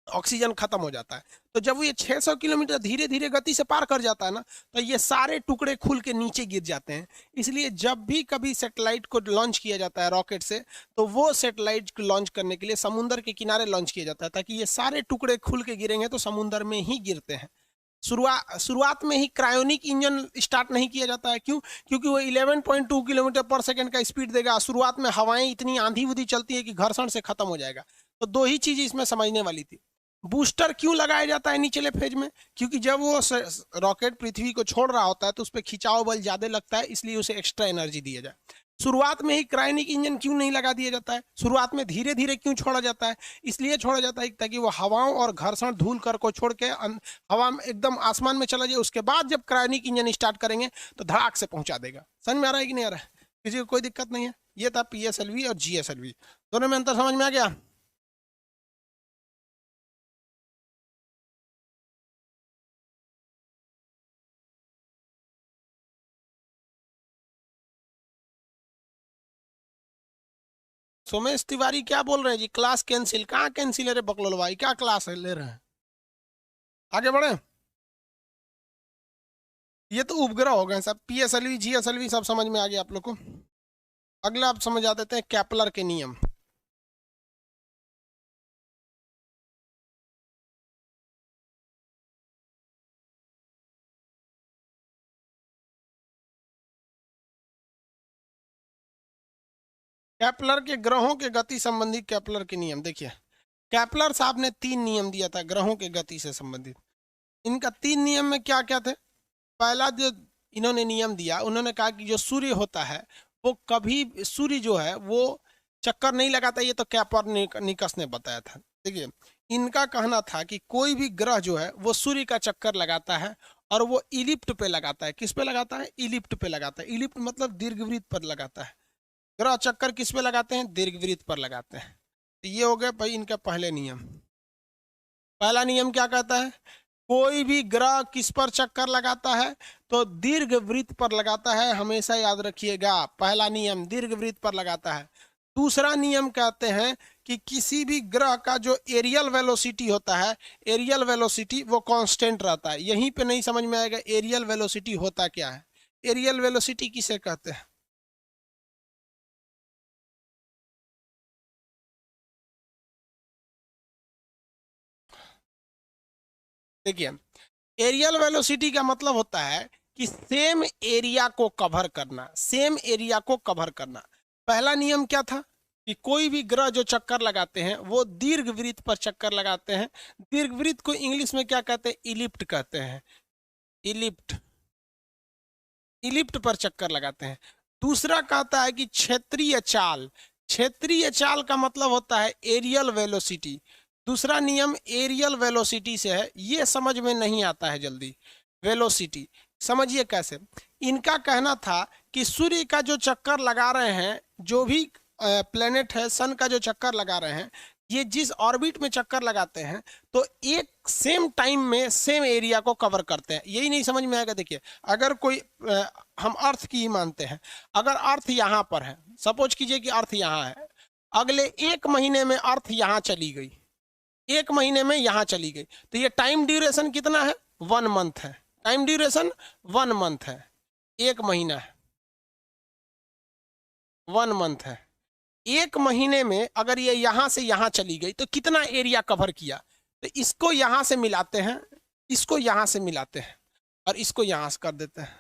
Speaker 1: ऑक्सीजन खत्म हो जाता है। तो जब वो ये 600 किलोमीटर धीरे धीरे गति से पार कर जाता है ना, तो ये सारे टुकड़े खुल के नीचे गिर जाते हैं। इसलिए जब भी कभी सैटेलाइट को लॉन्च किया जाता है रॉकेट से, तो वो सैटेलाइट को लॉन्च करने के लिए समुद्र के किनारे लॉन्च किया जाता है, ताकि ये सारे टुकड़े खुल के गिरेंगे तो समुद्र में ही गिरते हैं। शुरुआत में ही क्रायोनिक इंजन स्टार्ट नहीं किया जाता है। क्यों? क्योंकि वो 11.2 किलोमीटर पर सेकंड का स्पीड देगा। शुरुआत में हवाएं इतनी आंधी उधी चलती है कि घर्षण से खत्म हो जाएगा। तो दो ही चीज इसमें समझने वाली थी। बूस्टर क्यों लगाया जाता है निचले फेज में? क्योंकि जब वो रॉकेट पृथ्वी को छोड़ रहा होता है तो उस पर खिंचाव बल ज्यादा लगता है, इसलिए उसे एक्स्ट्रा एनर्जी दिया जाए। शुरुआत में ही क्रायोनिक इंजन क्यों नहीं लगा दिया जाता है? शुरुआत में धीरे धीरे क्यों छोड़ा जाता है? इसलिए छोड़ा जाता है ताकि वो हवाओं और घर्षण धूल कर को छोड़ के हवा में एकदम आसमान में चला जाए। उसके बाद जब क्रायोनिक इंजन स्टार्ट करेंगे तो धड़ाक से पहुंचा देगा। समझ में आ रहा है कि नहीं आ रहा है? किसी को कोई दिक्कत नहीं है? ये था PSLV और GSLV, दोनों में अंतर समझ में आ गया? सोमेश तिवारी क्या बोल रहे हैं जी? Class cancel? कहाँ कैंसिल है रे बकलोल भाई, क्या क्लास है ले रहे हैं? आगे बढ़े। ये तो उपग्रह हो गए सब, PSLV GSLV सब समझ में आ गया आप लोग को। अगला आप समझ आ देते हैं कैपलर के नियम। कैपलर के ग्रहों के गति संबंधी कैपलर के नियम देखिए। केपलर साहब ने 3 नियम दिया था ग्रहों के गति से संबंधित। इनका 3 नियम में क्या क्या थे? पहला जो इन्होंने नियम दिया, उन्होंने कहा कि जो सूर्य होता है वो कभी, सूर्य जो है वो चक्कर नहीं लगाता। ये तो कोपरनिकस ने बताया था। देखिए, इनका कहना था कि कोई भी ग्रह जो है वो सूर्य का चक्कर लगाता है और वो इलिप्ट पे लगाता है। किस पे लगाता है? इलिप्ट पे लगाता है। इलिप्ट मतलब दीर्घवृत्त पर लगाता है। ग्रह चक्कर किस पे लगाते हैं? दीर्घवृत्त पर लगाते हैं। तो ये हो गए भाई इनका पहले नियम। पहला नियम क्या कहता है? कोई भी ग्रह किस पर चक्कर लगाता है? तो दीर्घवृत्त पर लगाता है। हमेशा याद रखिएगा, पहला नियम दीर्घवृत्त पर लगाता है। दूसरा नियम कहते हैं कि किसी भी ग्रह का जो एरियल वेलोसिटी होता है, एरियल वेलोसिटी वो कांस्टेंट रहता है। यहीं पे नहीं समझ में आएगा एरियल वेलोसिटी होता क्या है। एरियल वेलोसिटी किसे कहते हैं? देखिए, एरियल वेलोसिटी का मतलब होता है कि सेम एरिया को कवर करना, सेम एरिया को कवर करना। पहला नियम क्या था? कि कोई भी ग्रह जो चक्कर लगाते हैं वो दीर्घवृत्त पर चक्कर लगाते हैं। दीर्घवृत्त को इंग्लिश में क्या कहते हैं? इलिप्ट कहते हैं। इलिप्ट, इलिप्ट पर चक्कर लगाते हैं। दूसरा कहता है कि क्षेत्रीय चाल, क्षेत्रीय चाल का मतलब होता है एरियल वेलोसिटी। दूसरा नियम एरियल वेलोसिटी से है, ये समझ में नहीं आता है जल्दी। वेलोसिटी समझिए कैसे। इनका कहना था कि सूर्य का जो चक्कर लगा रहे हैं, जो भी प्लेनेट है, सन का जो चक्कर लगा रहे हैं, ये जिस ऑर्बिट में चक्कर लगाते हैं तो एक सेम टाइम में सेम एरिया को कवर करते हैं। यही नहीं समझ में आएगा। देखिए, अगर कोई हम अर्थ की ही मानते हैं, अगर अर्थ यहाँ पर है, सपोज कीजिए कि अर्थ यहाँ है, अगले 1 महीने में अर्थ यहाँ चली गई, 1 महीने में यहाँ चली गई, तो ये टाइम ड्यूरेशन कितना है? 1 मंथ है। टाइम ड्यूरेशन 1 मंथ है, 1 महीना है, 1 मंथ है। 1 महीने में अगर ये यहां से यहां चली गई तो कितना एरिया कवर किया? तो इसको यहां से मिलाते हैं, इसको यहां से मिलाते हैं और इसको यहां से कर देते हैं।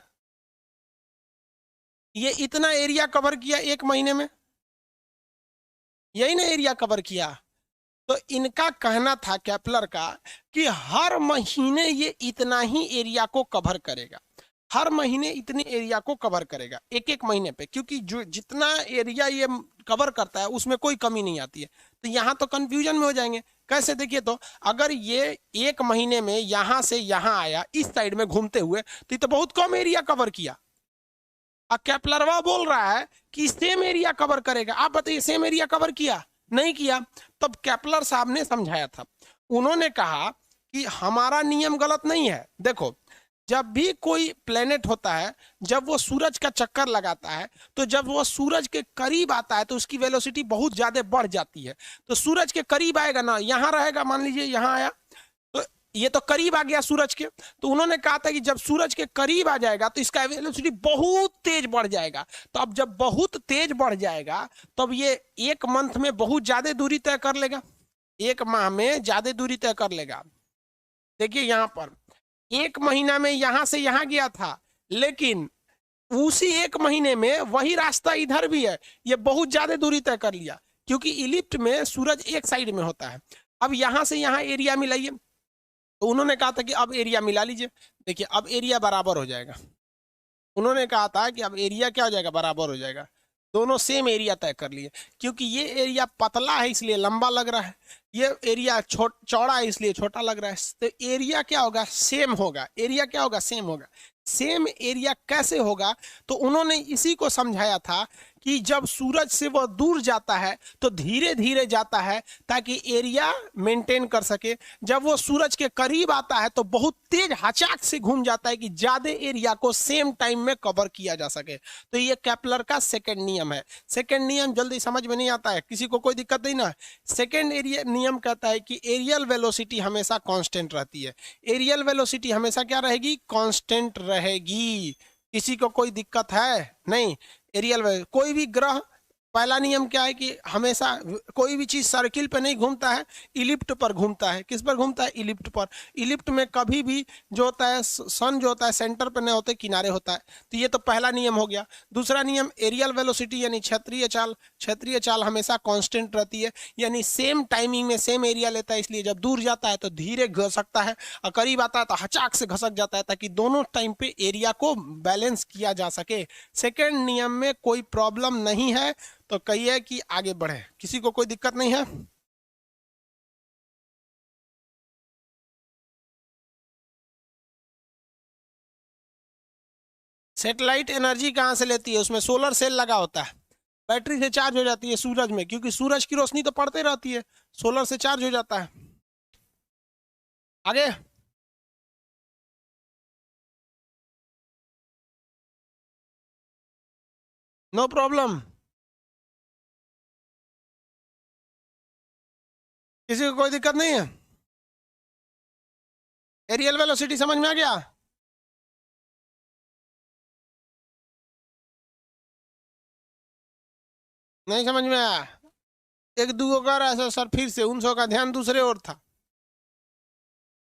Speaker 1: ये इतना एरिया कवर किया 1 महीने में, यही ना एरिया कवर किया। तो इनका कहना था केपलर का कि हर महीने ये इतना ही एरिया को कवर करेगा, हर महीने इतने एरिया को कवर करेगा, 1-1 महीने पे, क्योंकि जो जितना एरिया ये कवर करता है उसमें कोई कमी नहीं आती है। तो यहाँ तो कंफ्यूजन में हो जाएंगे। कैसे? देखिए, तो अगर ये 1 महीने में यहाँ से यहाँ आया इस साइड में घूमते हुए, तो ये तो बहुत कम एरिया कवर किया। अब केपलरवा बोल रहा है कि सेम एरिया कवर करेगा। आप बताइए, सेम एरिया कवर किया? नहीं किया। तब केपलर साहब ने समझाया था, उन्होंने कहा कि हमारा नियम गलत नहीं है। देखो, जब भी कोई प्लेनेट होता है, जब वो सूरज का चक्कर लगाता है, तो जब वो सूरज के करीब आता है तो उसकी वेलोसिटी बहुत ज्यादा बढ़ जाती है। तो सूरज के करीब आएगा ना, यहाँ रहेगा, मान लीजिए यहाँ आया, तो ये तो करीब आ गया सूरज के। तो उन्होंने कहा था कि जब सूरज के करीब आ जाएगा तो इसका वेलोसिटी बहुत तेज बढ़ जाएगा। तो अब जब बहुत तेज बढ़ जाएगा तब ये 1 मंथ में बहुत ज्यादा दूरी तय कर लेगा, 1 माह में ज्यादा दूरी तय कर लेगा। देखिए, यहाँ पर 1 महीना में यहां से यहां गया था, लेकिन उसी 1 महीने में वही रास्ता इधर भी है, ये बहुत ज्यादा दूरी तय कर लिया, क्योंकि इलिप्ट में सूरज एक साइड में होता है। अब यहां से यहां एरिया मिलाइए, तो उन्होंने कहा था कि अब एरिया मिला लीजिए। देखिए, अब एरिया बराबर हो जाएगा। उन्होंने कहा था कि अब एरिया क्या हो जाएगा? बराबर हो जाएगा। दोनों सेम एरिया तय कर लिए, क्योंकि ये एरिया पतला है इसलिए लंबा लग रहा है, ये एरिया चौड़ा है इसलिए छोटा लग रहा है। तो एरिया क्या होगा? सेम होगा। एरिया क्या होगा? सेम होगा। सेम एरिया कैसे होगा? तो उन्होंने इसी को समझाया था कि जब सूरज से वह दूर जाता है तो धीरे धीरे जाता है ताकि एरिया मेंटेन कर सके। जब वो सूरज के करीब आता है तो बहुत तेज हचाक से घूम जाता है कि ज्यादा एरिया को सेम टाइम में कवर किया जा सके। तो ये केपलर का सेकंड नियम है। सेकंड नियम जल्दी समझ में नहीं आता है, किसी को कोई दिक्कत नहीं ना। सेकंड एरिया नियम कहता है कि एरियल वेलोसिटी हमेशा कांस्टेंट रहती है। एरियल वेलोसिटी हमेशा क्या रहेगी? कांस्टेंट रहेगी। किसी को कोई दिक्कत है नहीं? एरियल कोई भी ग्रह पहला नियम क्या है कि हमेशा कोई भी चीज सर्किल पे नहीं घूमता है, इलिप्ट पर घूमता है। किस पर घूमता है? इलिप्ट पर। इलिप्ट में कभी भी जो होता है सन जो होता है सेंटर पे नहीं होते, किनारे होता है। तो ये तो पहला नियम हो गया। दूसरा नियम एरियल वेलोसिटी यानी क्षेत्रीय चाल। क्षेत्रीय चाल हमेशा कांस्टेंट रहती है, यानी सेम टाइमिंग में सेम एरिया लेता है, इसलिए जब दूर जाता है तो धीरे घसकता है और करीब आता है तो हचाक से घसक जाता है, ताकि दोनों टाइम पे एरिया को बैलेंस किया जा सके। सेकेंड नियम में कोई प्रॉब्लम नहीं है, तो कहिए कि आगे बढ़े। किसी को कोई दिक्कत नहीं है? सैटेलाइट एनर्जी कहां से लेती है? उसमें सोलर सेल लगा होता है, बैटरी से चार्ज हो जाती है सूरज में, क्योंकि सूरज की रोशनी तो पड़ते रहती है, सोलर से चार्ज हो जाता है। आगे नो प्रॉब्लम। किसी को कोई दिक्कत नहीं है? एरियल वेलोसिटी समझ में आ गया? नहीं समझ में आया? एक दो कर ऐसा सर, फिर से उन का ध्यान दूसरे ओर था।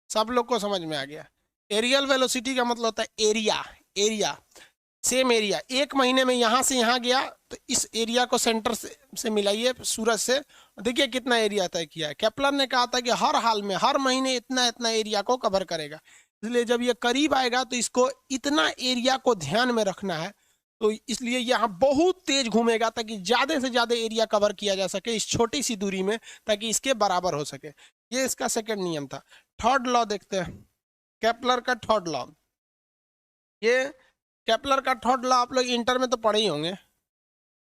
Speaker 1: सब लोग को समझ में आ गया। एरियल वेलोसिटी का मतलब होता है एरिया। एरिया सेम एरिया, एक महीने में यहां से यहां गया तो इस एरिया को सेंटर से मिलाइए सूरज से, देखिए कितना एरिया तय किया है। केपलर ने कहा था कि हर हाल में हर महीने इतना इतना एरिया को कवर करेगा, इसलिए जब ये करीब आएगा तो इसको इतना एरिया को ध्यान में रखना है। तो इसलिए यहाँ बहुत तेज घूमेगा ताकि ज्यादा से ज्यादा एरिया कवर किया जा सके इस छोटी सी दूरी में, ताकि इसके बराबर हो सके। ये इसका सेकेंड नियम था। थर्ड लॉ देखते हैं, केपलर का थर्ड लॉ। ये केपलर का थर्ड लॉ आप लोग इंटर में तो पढ़े ही होंगे,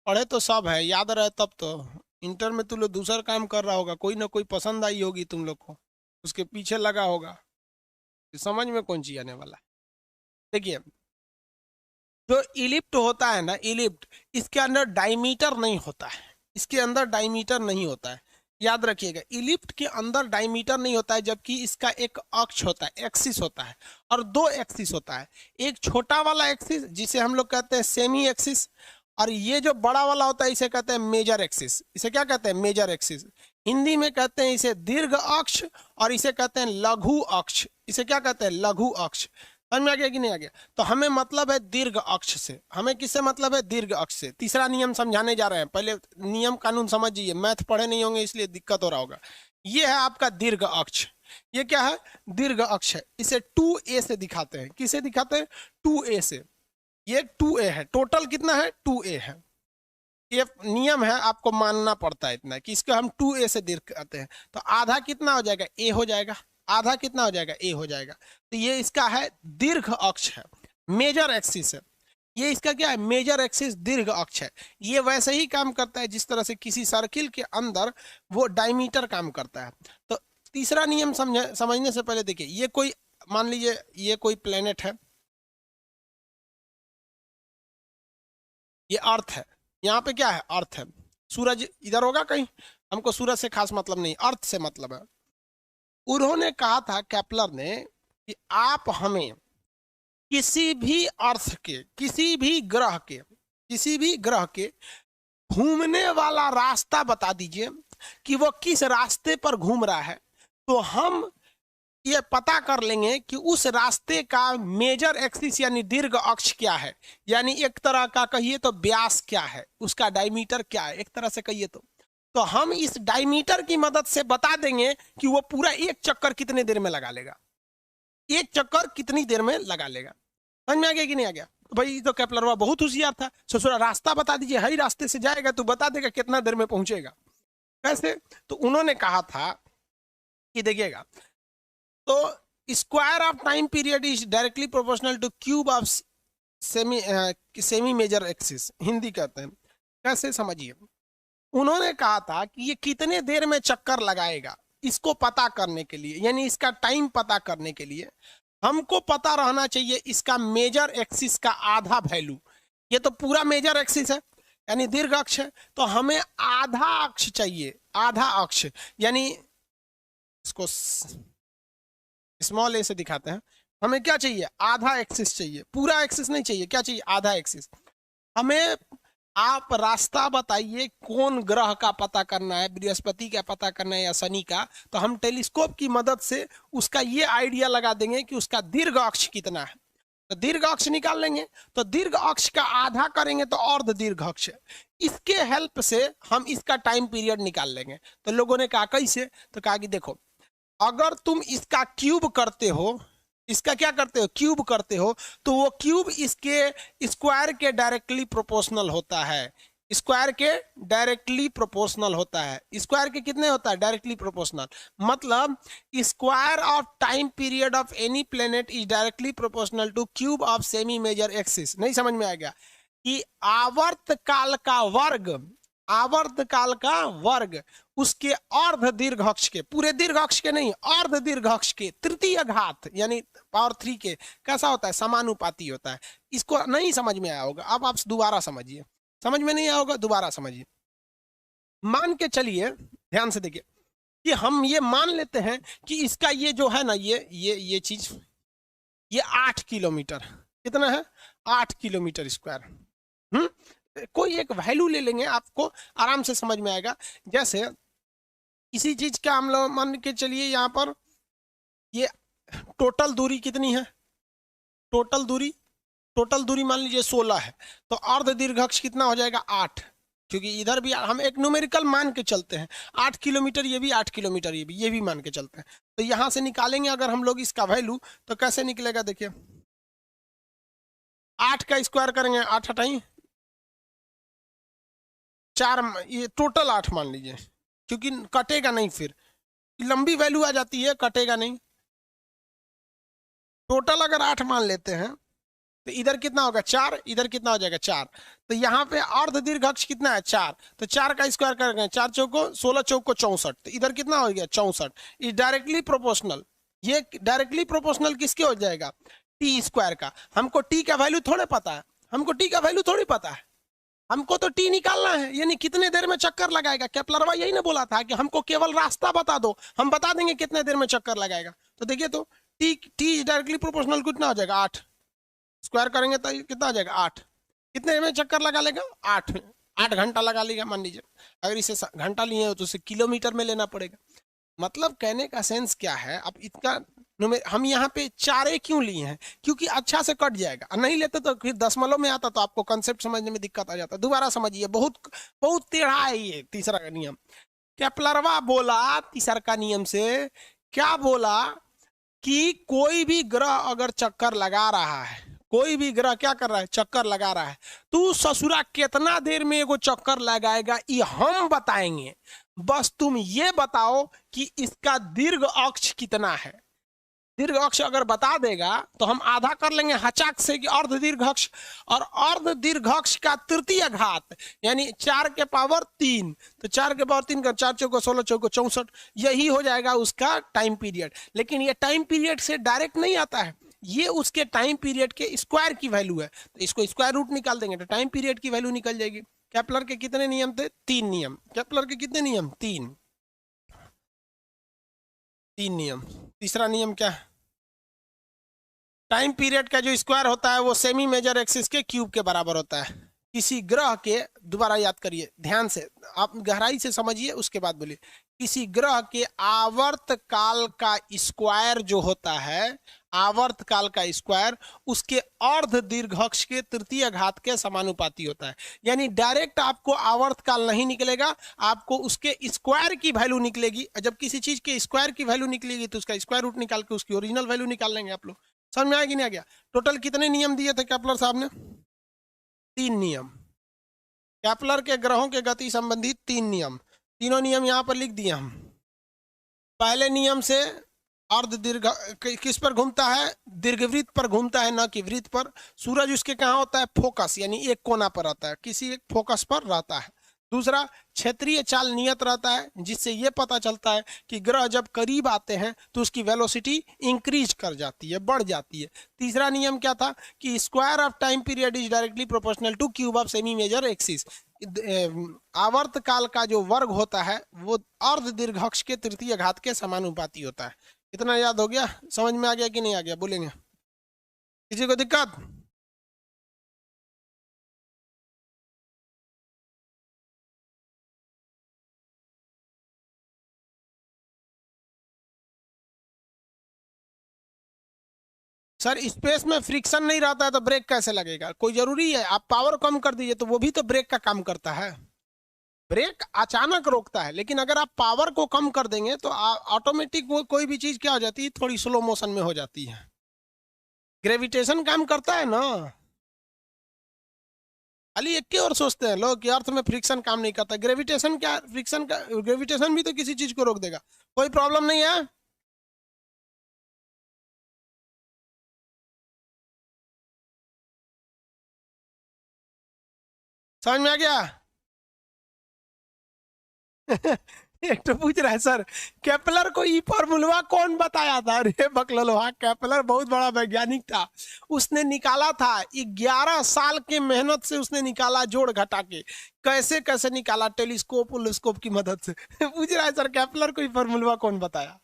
Speaker 1: पढ़े तो सब है, याद रहे तब तो। इंटर में तुम लोग दूसरा काम कर रहा होगा, कोई ना कोई पसंद आई होगी तुम लोग को, उसके पीछे लगा होगा, समझ में कौन चीज आने वाला है। देखिए जो इलिप्ट होता है ना, इलिप्ट, इसके अंदर डायमीटर नहीं होता है, इसके अंदर डायमीटर नहीं होता है। याद रखिएगा, इलिप्ट के अंदर डायमीटर नहीं होता है, जबकि इसका एक अक्ष होता है, एक्सिस होता है, और दो एक्सिस होता है। एक छोटा वाला एक्सिस जिसे हम लोग कहते हैं सेमी एक्सिस, और ये जो बड़ा वाला होता है इसे कहते हैं मेजर एक्सिस। इसे क्या कहते हैं? Major axis. हिंदी में कहते हैं इसे दीर्घ अक्ष, और इसे कहते हैं लघु अक्ष। इसे क्या कहते हैं? लघु अक्ष। समझ में आ गया कि नहीं आ गया? तो हमें मतलब है दीर्घ अक्ष से। हमें किससे मतलब है? दीर्घ अक्ष से। तीसरा नियम समझाने जा रहे हैं, पहले नियम कानून समझिए, मैथ पढ़े नहीं होंगे इसलिए दिक्कत हो रहा होगा। ये है आपका दीर्घ अक्ष। ये क्या है? दीर्घ अक्ष है। इसे 2a से दिखाते हैं। किसे दिखाते हैं? 2a से। ये 2a है, टोटल कितना है? 2a है। ये नियम है, आपको मानना पड़ता है इतना कि इसको हम 2a से दिखाते हैं। तो आधा कितना हो जाएगा? a हो जाएगा। आधा कितना हो जाएगा? a हो जाएगा। तो ये इसका है दीर्घ अक्ष है, मेजर एक्सिस है। ये इसका क्या है? मेजर एक्सिस दीर्घ अक्ष है। ये वैसे ही काम करता है जिस तरह से किसी सर्किल के अंदर वो डायमीटर काम करता है। तो तीसरा नियम समझने से पहले देखिए, ये कोई, मान लीजिए ये कोई प्लेनेट है, ये अर्थ है। यहाँ पे क्या है? अर्थ है। सूरज इधर होगा कहीं, हमको सूरज से खास मतलब नहीं, अर्थ से मतलब है। उन्होंने कहा था, केपलर ने, कि आप हमें किसी भी अर्थ के, किसी भी ग्रह के, किसी भी ग्रह के घूमने वाला रास्ता बता दीजिए कि वो किस रास्ते पर घूम रहा है, तो हम ये पता कर लेंगे कि उस रास्ते का मेजर एक्सिस यानी दीर्घ अक्ष क्या है, यानी एक तरह का कहिए तो व्यास क्या है, उसका डायमीटर क्या है, एक तरह से कहिए तो हम इस डायमीटर की मदद से बता देंगे कि वो पूरा एक चक्कर कितने देर में लगा लेगा, एक चक्कर कितनी देर में लगा लेगा। समझ में आ गया कि नहीं आ गया? तो भाई तो केपलर बहुत होशियार था, ससुरा रास्ता बता दीजिए, हर रास्ते से जाएगा तो बता देगा कितना देर में पहुंचेगा। कैसे? तो उन्होंने कहा था कि देखिएगा, तो square of time period is directly proportional to cube of semi major axis, Hindi कहते हैं। कैसे? समझिए, उन्होंने कहा था कि ये कितने देर में चक्कर लगाएगा, इसको पता करने के लिए, यानी इसका टाइम पता करने के लिए हमको पता रहना चाहिए इसका मेजर एक्सिस का आधा वैल्यू। ये तो पूरा मेजर एक्सिस है यानी दीर्घ अक्ष है, तो हमें आधा अक्ष चाहिए, आधा अक्ष, यानी इसको स्मॉल ए से दिखाते हैं। हमें क्या चाहिए? आधा एक्सिस चाहिए, पूरा एक्सिस नहीं चाहिए। क्या चाहिए? आधा एक्सिस। हमें आप रास्ता बताइए कौन ग्रह का पता करना है, बृहस्पति का पता करना है या शनि का, तो हम टेलीस्कोप की मदद से उसका ये आइडिया लगा देंगे कि उसका दीर्घ अक्ष कितना है। तो दीर्घ अक्ष निकाल लेंगे, तो दीर्घ अक्ष का आधा करेंगे तो अर्ध दीर्घ अक्ष, इसके हेल्प से हम इसका टाइम पीरियड निकाल लेंगे। तो लोगों ने कहा कैसे, तो कहा कि देखो, अगर तुम इसका क्यूब करते हो, इसका क्या करते हो, क्यूब करते हो, तो वो क्यूब इसके स्क्वायर के डायरेक्टली प्रोपोर्शनल होता है। स्क्वायर के डायरेक्टली प्रोपोर्शनल होता है। स्क्वायर के कितने होता है, डायरेक्टली प्रोपोर्शनल। मतलब square of time period of any planet is directly proportional to cube of semi major axis. नहीं समझ में आ गया कि आवर्त काल का वर्ग, आवर्त काल का वर्ग उसके अर्ध दीर्घ अक्ष के, पूरे दीर्घ अक्ष के नहीं, अर्ध दीर्घ अक्ष के तृतीय घात यानी पावर 3 के कैसा होता है, समानुपाती होता है। इसको नहीं समझ में आया होगा, अब आप दोबारा समझिए, समझ में नहीं आया होगा दोबारा समझिए। मान के चलिए, ध्यान से देखिए कि हम ये मान लेते हैं कि इसका ये जो है ना, ये चीज, ये 8 किलोमीटर, कितना है, 8 किलोमीटर स्क्वायर। कोई एक वैल्यू ले लेंगे, आपको आराम से समझ में आएगा। जैसे इसी चीज का हम लोग मान के चलिए, यहाँ पर ये टोटल दूरी कितनी है, टोटल दूरी मान लीजिए 16 है, तो अर्ध दीर्घअक्ष कितना हो जाएगा, 8। क्योंकि इधर भी हम एक न्यूमेरिकल मान के चलते हैं, 8 किलोमीटर ये भी, 8 किलोमीटर ये भी मान के चलते हैं। तो यहां से निकालेंगे अगर हम लोग इसका वैल्यू, तो कैसे निकलेगा, देखिए 8 का स्क्वायर करेंगे, 8 हटाई 4, ये टोटल 8 मान लीजिए, क्योंकि कटेगा नहीं, फिर लंबी वैल्यू आ जाती है, कटेगा नहीं। टोटल अगर 8 मान लेते हैं तो इधर कितना होगा, 4, इधर कितना हो जाएगा, 4। तो यहाँ पे अर्ध दीर्घ अक्ष कितना है, 4, तो 4 का स्क्वायर करेंगे, 4 चौको 16, चौको 64, तो इधर कितना हो गया, 64। इज डायरेक्टली प्रोपोर्शनल, ये डायरेक्टली प्रोपोर्शनल किसके हो जाएगा, टी स्क्वायर का। हमको टी का वैल्यू थोड़े पता है, हमको टी का वैल्यू थोड़ी पता है, हमको तो टी निकालना है, यानी कितने देर में चक्कर लगाएगा। केपलरवा यही ना बोला था कि हमको केवल रास्ता बता दो, हम बता देंगे कितने देर में चक्कर लगाएगा। तो देखिए, तो टी टी डायरेक्टली प्रोपोर्शनल कितना हो जाएगा, 8, स्क्वायर करेंगे तो कितना आ जाएगा, 8। कितने में चक्कर लगा लेगा, 8 घंटा लगा लेगा मान लीजिए। अगर इसे घंटा लिए हो तो उसे किलोमीटर में लेना पड़ेगा। मतलब कहने का सेंस क्या है, अब इतना हम यहाँ पे 4 क्यों लिए हैं, क्योंकि अच्छा से कट जाएगा, और नहीं लेते तो फिर दशमलव में आता तो आपको कंसेप्ट समझने में दिक्कत आ जाता। दोबारा समझिए, बहुत बहुत टेढ़ा है ये तीसरा का नियम। केपलरवा बोला तीसरा का नियम से, क्या बोला कि कोई भी ग्रह अगर चक्कर लगा रहा है, कोई भी ग्रह क्या कर रहा है, चक्कर लगा रहा है, तो ससुरा कितना देर में एगो चक्कर लगाएगा ये हम बताएंगे। बस तुम ये बताओ कि इसका दीर्घ अक्ष कितना है। दीर्घ अक्ष अगर बता देगा तो हम आधा कर लेंगे हचाक से कि अर्ध दीर्घ अक्ष, और अर्ध दीर्घ अक्ष का तृतीय घात यानी 4 के पावर 3, तो 4 के पावर 3 का 4 चौको 16, चौको 64, यही हो जाएगा उसका टाइम पीरियड। लेकिन ये टाइम पीरियड से डायरेक्ट नहीं आता है, ये उसके टाइम पीरियड के स्क्वायर की वैल्यू है, तो इसको स्क्वायर रूट निकाल देंगे तो टाइम पीरियड की वैल्यू निकल जाएगी। केपलर के कितने नियम थे, 3 नियम। केपलर के कितने नियम, 3 नियम। तीसरा नियम क्या है, टाइम पीरियड का जो स्क्वायर होता है वो सेमी मेजर एक्सिस के क्यूब के बराबर होता है। किसी ग्रह के, दोबारा याद करिए ध्यान से, आप गहराई से समझिए उसके बाद बोलिए, किसी ग्रह के आवर्त काल का स्क्वायर जो होता है, आवर्त काल का स्क्वायर उसके अर्ध दीर्घअक्ष के तृतीय घात के समानुपाती होता है। यानी डायरेक्ट आपको आवर्त काल नहीं निकलेगा, आपको उसके स्क्वायर की वैल्यू निकलेगी। जब किसी चीज के स्क्वायर की वैल्यू निकलेगी तो उसका स्क्वायर रूट निकाल के उसकी ओरिजिनल वैल्यू निकाल लेंगे आप लोग। समझ में आया कि नहीं आ गया। टोटल कितने नियम दिए थे केपलर साहब ने, 3 नियम। केपलर के ग्रहों के गति संबंधी 3 नियम, तीनों नियम यहाँ पर लिख दिए हम। पहले नियम से अर्ध दीर्घ किस पर घूमता है, दीर्घवृत्त पर घूमता है, न कि वृत्त पर। सूरज उसके कहाँ होता है, फोकस यानी एक कोना पर रहता है, किसी एक फोकस पर रहता है। दूसरा, क्षेत्रीय चाल नियत रहता है, जिससे यह पता चलता है कि ग्रह जब करीब आते हैं तो उसकी वेलोसिटी इंक्रीज कर जाती है, बढ़ जाती है। तीसरा नियम क्या था कि square of time period is directly proportional to cube of semi major axis. आवर्त काल का जो वर्ग होता है वो अर्ध दीर्घअक्ष के तृतीय घात के समानुपाती होता है। इतना याद हो गया, समझ में आ गया कि नहीं आ गया, बोलेंगे किसी को दिक्कत। सर स्पेस में फ्रिक्शन नहीं रहता है तो ब्रेक कैसे लगेगा? कोई जरूरी है? आप पावर कम कर दीजिए तो वो भी तो ब्रेक का काम करता है। ब्रेक अचानक रोकता है, लेकिन अगर आप पावर को कम कर देंगे तो ऑटोमेटिक वो कोई भी चीज क्या हो जाती है, थोड़ी स्लो मोशन में हो जाती है। ग्रेविटेशन काम करता है ना। खाली एक की और सोचते हैं लोग कि अर्थ में फ्रिक्शन काम नहीं करता। ग्रेविटेशन क्या, फ्रिक्शन का, ग्रेविटेशन भी तो किसी चीज को रोक देगा। कोई प्रॉब्लम नहीं है। समझ में आ गया? एक तो पूछ रहा है सर, केपलर को ई फॉर्मूला कौन बताया था? अरे बकलोलो, हाँ केपलर बहुत बड़ा वैज्ञानिक था। उसने निकाला था, 11 साल के मेहनत से उसने निकाला, जोड़ घटा के। कैसे कैसे निकाला? टेलीस्कोप उलस्कोप की मदद से। पूछ रहा है सर केपलर को ई फॉर्मूला कौन बताया?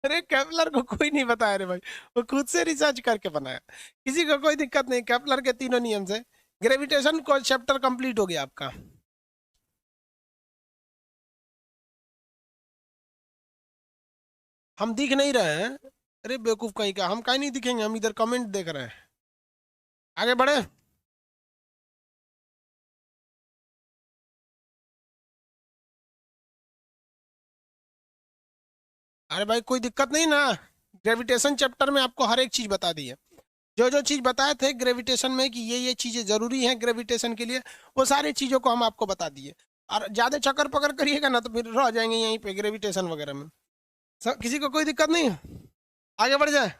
Speaker 1: अरे केपलर को कोई नहीं बताया रे भाई, वो खुद से रिसर्च करके बनाया। किसी को कोई दिक्कत नहीं केपलर के तीनों नियम से। ग्रेविटेशन को चैप्टर कंप्लीट हो गया आपका। हम दिख नहीं रहे हैं? अरे बेवकूफ कहीं का, हम कहीं नहीं दिखेंगे, हम इधर कमेंट देख रहे हैं। आगे बढ़े। अरे भाई कोई दिक्कत नहीं ना। ग्रेविटेशन चैप्टर में आपको हर एक चीज बता दी है। जो जो चीज बताए थे ग्रेविटेशन में कि ये चीजें जरूरी हैं ग्रेविटेशन के लिए, वो सारी चीजों को हम आपको बता दिए। और ज्यादा चक्कर पकड़ करिएगा ना तो फिर रह जाएंगे यहीं पे ग्रेविटेशन वगैरह में। किसी को कोई दिक्कत नहीं है? आगे बढ़ जाए।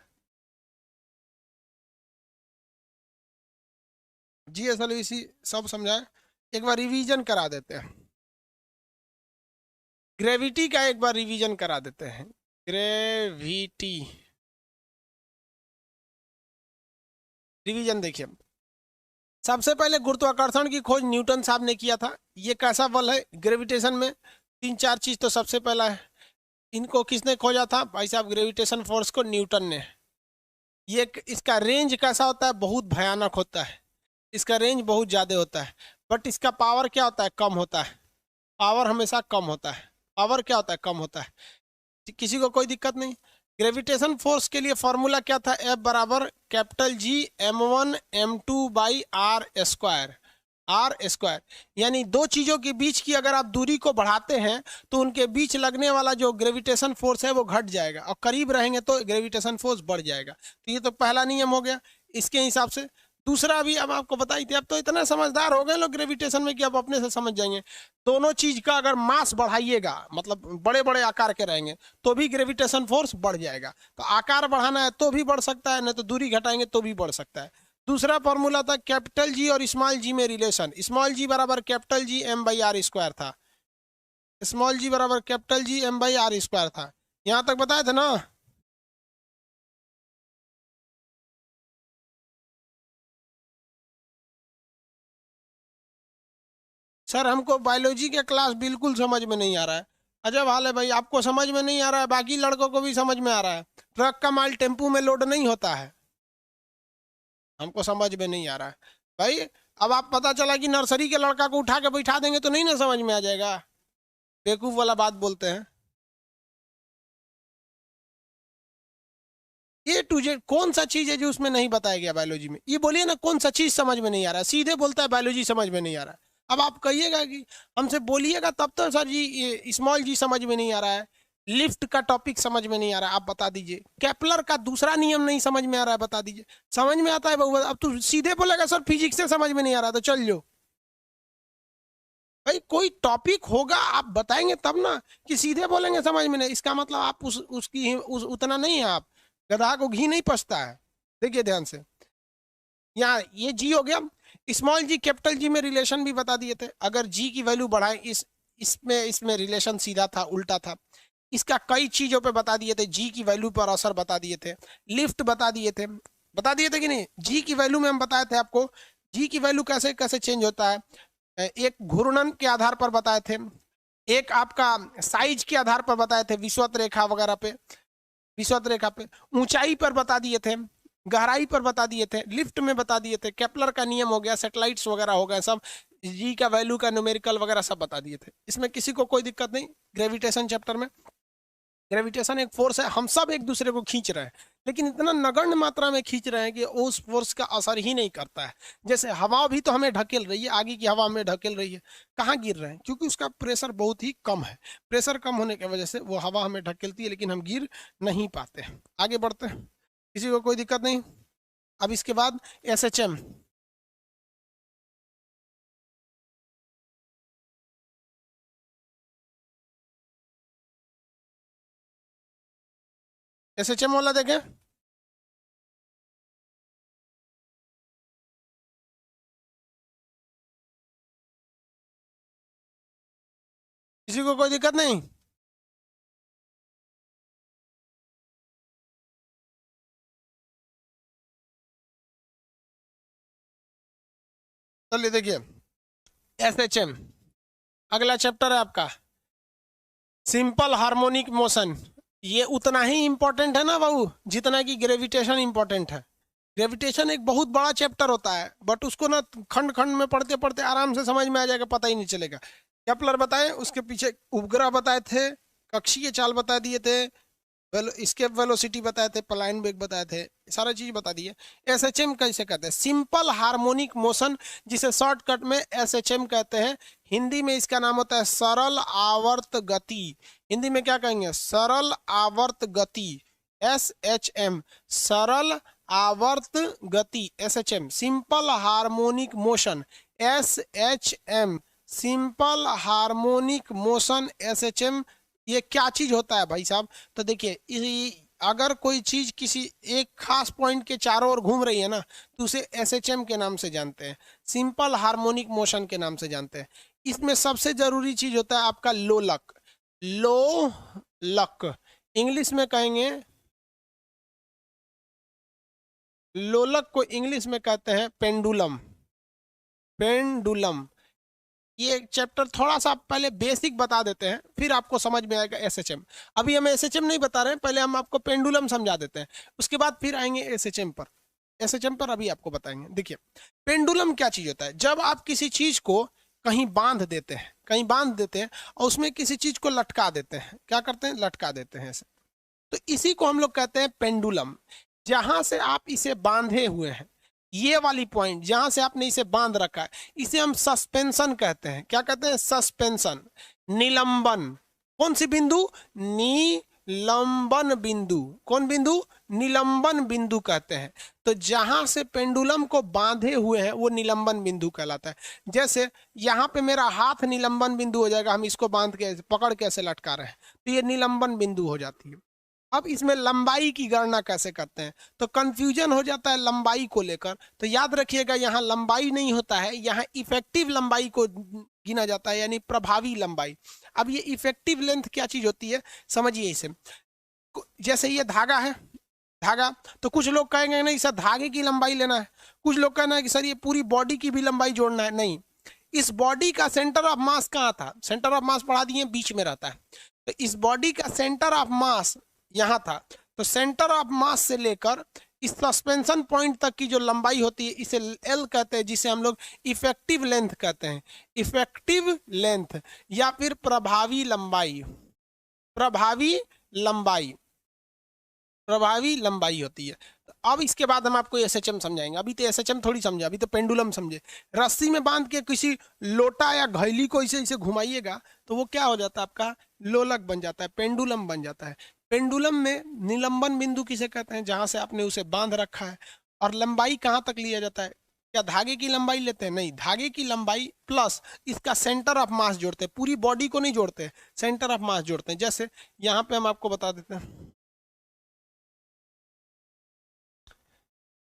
Speaker 1: जी असल इसी सब समझाए, एक बार रिवीजन करा देते हैं। ग्रेविटी का एक बार रिवीजन करा देते हैं। ग्रेविटी रिवीजन देखिए। सबसे पहले गुरुत्वाकर्षण की खोज न्यूटन साहब ने किया था। ये कैसा बल है ग्रेविटेशन में? तीन चार चीज तो सबसे पहला है। इनको किसने खोजा था भाई साहब? ग्रेविटेशन फोर्स को न्यूटन ने। ये इसका रेंज कैसा होता है? बहुत भयानक होता है। इसका रेंज बहुत ज्यादा होता है, बट इसका पावर क्या होता है? कम होता है। पावर हमेशा कम होता है। पावर क्या होता है? कम होता है। किसी को कोई दिक्कत नहीं? ग्रेविटेशन फोर्स के लिए फॉर्मूला क्या था? F बराबर capital G m1 m2/r²। Are square, यानी दो चीजों के बीच की अगर आप दूरी को बढ़ाते हैं तो उनके बीच लगने वाला जो ग्रेविटेशन फोर्स है वो घट जाएगा, और करीब रहेंगे तो ग्रेविटेशन फोर्स बढ़ जाएगा। तो ये तो पहला नियम हो गया इसके हिसाब से। दूसरा भी अब आपको बताई थी। अब तो इतना समझदार हो गए लोग ग्रेविटेशन में कि अब अपने से समझ जाएंगे। दोनों चीज का अगर मास बढ़ाइएगा, मतलब बड़े बड़े आकार के रहेंगे, तो भी ग्रेविटेशन फोर्स बढ़ जाएगा। तो आकार बढ़ाना है तो भी बढ़ सकता है, नहीं तो दूरी घटाएंगे तो भी बढ़ सकता है। दूसरा फॉर्मूला था कैपिटल जी और स्मॉल जी में रिलेशन। स्मॉल जी बराबर कैपिटल जी m/r² था। स्मॉल जी बराबर कैपिटल जी m/r² था। यहां तक बताया था ना? सर हमको बायोलॉजी के क्लास बिल्कुल समझ में नहीं आ रहा है। अजब हाल है भाई, आपको समझ में नहीं आ रहा है, बाकी लड़कों को भी समझ में आ रहा है। ट्रक का माल टेम्पू में लोड नहीं होता है। हमको समझ में नहीं आ रहा है भाई। अब आप पता चला कि नर्सरी के लड़का को उठा के बैठा देंगे तो नहीं ना समझ में आ जाएगा? बेवकूफ वाला बात बोलते हैं। ए टू जेड कौन सा चीज है जो उसमें नहीं बताया गया बायोलॉजी में? ये बोलिए ना, कौन सा चीज समझ में नहीं आ रहा है? सीधे बोलता है बायोलॉजी समझ में नहीं आ रहा है। अब आप कहिएगा कि हमसे बोलिएगा तब तो सर जी ये स्मॉल जी समझ में नहीं आ रहा है, लिफ्ट का टॉपिक समझ में नहीं आ रहा है, आप बता दीजिए। केपलर का दूसरा नियम नहीं समझ में आ रहा है, बता दीजिए। समझ में आता है बउआ? अब तू सीधे बोलेगा सर फिजिक्स से समझ में नहीं आ रहा तो चल जो। भाई कोई टॉपिक होगा आप बताएंगे तब ना, कि सीधे बोलेंगे समझ में नहीं, इसका मतलब आप उतना नहीं है आप। गधा को घी नहीं पचता है। देखिए ध्यान से, यहाँ ये जी हो गया। स्मॉल जी कैपिटल जी में रिलेशन भी बता दिए थे। अगर जी की वैल्यू बढ़ाए, इसमें इसमें रिलेशन सीधा था, उल्टा था। इसका कई चीजों पे बता दिए थे, जी की वैल्यू पर असर बता दिए थे, लिफ्ट बता दिए थे। बता दिए थे कि नहीं? जी की वैल्यू में हम बताए थे आपको, जी की वैल्यू कैसे कैसे चेंज होता है। एक घूर्णन के आधार पर बताए थे, एक आपका साइज के आधार पर बताए थे, विषुवत रेखा वगैरह पे, विषुवत रेखा पे, ऊंचाई पर बता दिए थे, गहराई पर बता दिए थे, लिफ्ट में बता दिए थे, केपलर का नियम हो गया, सेटेलाइट्स वगैरह हो गए, सब जी का वैल्यू का न्यूमेरिकल वगैरह सब बता दिए थे। इसमें किसी को कोई दिक्कत नहीं ग्रेविटेशन चैप्टर में? ग्रेविटेशन एक फोर्स है, हम सब एक दूसरे को खींच रहे हैं, लेकिन इतना नगण्य मात्रा में खींच रहे हैं कि उस फोर्स का असर ही नहीं करता है। जैसे हवा भी तो हमें ढकेल रही है, आगे की हवा हमें ढकेल रही है, कहाँ गिर रहे हैं? क्योंकि उसका प्रेशर बहुत ही कम है। प्रेशर कम होने की वजह से वो हवा हमें ढकेलती है, लेकिन हम गिर नहीं पाते हैं। आगे बढ़ते हैं, किसी को कोई दिक्कत नहीं? अब इसके बाद SHM। SHM वाला देखें, किसी को कोई दिक्कत नहीं? चलिए देखिए, SHM अगला चैप्टर है आपका सिंपल हार्मोनिक मोशन। ये उतना ही इंपॉर्टेंट है ना बाबू जितना कि ग्रेविटेशन इंपॉर्टेंट है। ग्रेविटेशन एक बहुत बड़ा चैप्टर होता है, बट उसको ना खंड खंड में पढ़ते पढ़ते आराम से समझ में आ जाएगा, पता ही नहीं चलेगा। केपलर बताए, उसके पीछे उपग्रह बताए थे, कक्षीय चाल बता दिए थे, स्केप वेलोसिटी बताए थे, पलायन वेग बताए थे, सारा चीज बता दिए। SHM कैसे कहते हैं? सिंपल हार्मोनिक मोशन, जिसे शॉर्टकट में SHM कहते हैं। हिंदी में इसका नाम होता है सरल आवर्त गति। हिंदी में क्या कहेंगे? सरल आवर्त गति, SHM, सरल आवर्त गति, SHM, simple harmonic motion, SHM, simple harmonic motion, SHM। ये क्या चीज होता है भाई साहब? तो देखिए, अगर कोई चीज किसी एक खास पॉइंट के चारों ओर घूम रही है ना, तो उसे SHM के नाम से जानते हैं, सिंपल हार्मोनिक मोशन के नाम से जानते हैं। इसमें सबसे जरूरी चीज होता है आपका लोलक। लोलक इंग्लिश में कहेंगे, लोलक को इंग्लिश में कहते हैं पेंडुलम। पेंडुलम, ये चैप्टर थोड़ा सा पहले बेसिक बता देते हैं, फिर आपको समझ में आएगा SHM। अभी हम SHM नहीं बता रहे हैं, पहले हम आपको पेंडुलम समझा देते हैं, उसके बाद फिर आएंगे SHM पर। SHM पर अभी आपको बताएंगे। देखिए, पेंडुलम क्या चीज होता है? जब आप किसी चीज को कहीं बांध देते हैं, कहीं बांध देते हैं और उसमें किसी चीज को लटका देते हैं, क्या करते हैं? लटका देते हैं ऐसे, तो इसी को हम लोग कहते हैं पेंडुलम। जहां से आप इसे बांधे हुए हैं, ये वाली पॉइंट जहां से आपने इसे बांध रखा है, इसे हम सस्पेंशन कहते हैं। क्या कहते हैं? सस्पेंशन। निलंबन, कौन सी बिंदु? निलंबन बिंदु। कौन बिंदु? निलंबन बिंदु कहते हैं। तो जहां से पेंडुलम को बांधे हुए हैं वो निलंबन बिंदु कहलाता है। जैसे यहाँ पे मेरा हाथ निलंबन बिंदु हो जाएगा, हम इसको बांध के पकड़ के ऐसे लटका रहे हैं, तो ये निलंबन बिंदु हो जाती है। अब इसमें लंबाई की गणना कैसे करते हैं? तो कंफ्यूजन हो जाता है लंबाई को लेकर, तो याद रखिएगा यहाँ लंबाई नहीं होता है, यहाँ इफेक्टिव लंबाई को गिना जाता है, यानी प्रभावी लंबाई। अब ये इफेक्टिव लेंथ क्या चीज होती है, समझिए इसे। जैसे ये धागा है, धागा, तो कुछ लोग कहेंगे नहीं सर धागे की लंबाई लेना है, कुछ लोग कहना है कि सर ये पूरी बॉडी की भी लंबाई जोड़ना है। नहीं, इस बॉडी का सेंटर ऑफ मास कहाँ था? सेंटर ऑफ मास पढ़ा दिए, बीच में रहता है। तो इस बॉडी का सेंटर ऑफ मास यहाँ था, तो सेंटर ऑफ मास से लेकर इस सस्पेंशन पॉइंट तक की जो लंबाई होती है इसे L कहते हैं, जिसे हम लोग इफेक्टिव लेंथ कहते हैं। इफेक्टिव लेंथ या फिर प्रभावी लंबाई, प्रभावी लंबाई, प्रभावी लंबाई होती है। अब इसके बाद हम आपको SHM समझाएंगे। अभी तो SHM थोड़ी समझे, अभी तो पेंडुलम समझे। रस्सी में बांध के किसी लोटा या घैली को इसे इसे घुमाइएगा तो वो क्या हो जाता है? आपका लोलक बन जाता है, पेंडुलम बन जाता है। पेंडुलम में निलंबन बिंदु किसे कहते हैं? जहां से आपने उसे बांध रखा है। और लंबाई कहाँ तक लिया जाता है? क्या धागे की लंबाई लेते हैं? नहीं, धागे की लंबाई प्लस इसका सेंटर ऑफ मास जोड़ते हैं, पूरी बॉडी को नहीं जोड़ते, सेंटर ऑफ मास जोड़ते हैं। जैसे यहाँ पे हम आपको बता देते हैं,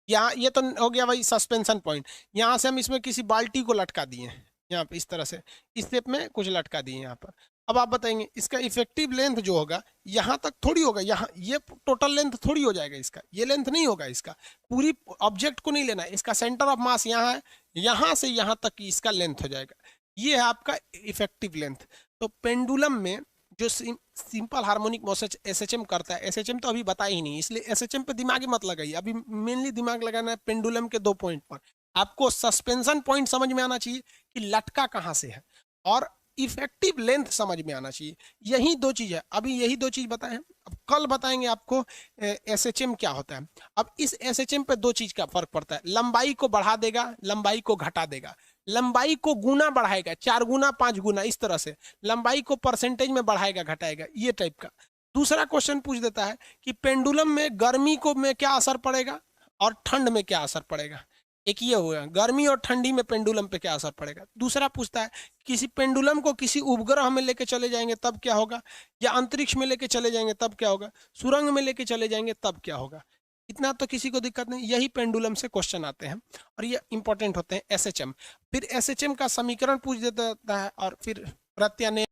Speaker 1: यहाँ ये तो हो गया भाई सस्पेंशन पॉइंट। यहाँ से हम इसमें किसी बाल्टी को लटका दिए हैं, यहाँ पे इस तरह से, इस शेप में कुछ लटका दिए यहाँ पर। अब आप बताएंगे इसका इफेक्टिव लेंथ जो होगा यहाँ तक थोड़ी होगा, यहाँ ये टोटल लेंथ थोड़ी हो जाएगा इसका, ये लेंथ नहीं होगा इसका, पूरी ऑब्जेक्ट को नहीं लेना है, इसका सेंटर ऑफ मास यहाँ है, यहाँ से यहाँ तक की इसका लेंथ हो जाएगा, ये है आपका इफेक्टिव लेंथ। तो पेंडुलम में जो सिंपल हार्मोनिक मोशन SHM करता है, SHM तो अभी बता ही नहीं, इसलिए SHM पे दिमाग ही मत लगाइए। अभी मेनली दिमाग लगाना है पेंडुलम के 2 पॉइंट पर। आपको सस्पेंशन पॉइंट समझ में आना चाहिए कि लटका कहाँ से है, और इफेक्टिव लेंथ समझ में आना चाहिए। यही दो चीज है, अभी यही दो चीज बताए हैं, अब कल बताएंगे आपको एसएचएम क्या होता है। अब इस एसएचएम पे दो चीज का फर्क पड़ता है, लंबाई को बढ़ा देगा, लंबाई को घटा देगा। लंबाई को गुना बढ़ाएगा, 4 गुना 5 गुना इस तरह से, लंबाई को परसेंटेज में बढ़ाएगा घटाएगा, ये टाइप का। दूसरा क्वेश्चन पूछ देता है कि पेंडुलम में गर्मी को में क्या असर पड़ेगा और ठंड में क्या असर पड़ेगा। एक ये हो गया, गर्मी और ठंडी में पेंडुलम पे क्या असर पड़ेगा। दूसरा पूछता है किसी पेंडुलम को किसी उपग्रह में लेके चले जाएंगे तब क्या होगा, या अंतरिक्ष में लेके चले जाएंगे तब क्या होगा, सुरंग में लेके चले जाएंगे तब क्या होगा। इतना तो किसी को दिक्कत नहीं, यही पेंडुलम से क्वेश्चन आते हैं और ये इंपॉर्टेंट होते हैं। एसएचएम, फिर एसएचएम का समीकरण पूछ देता है और फिर प्रत्याने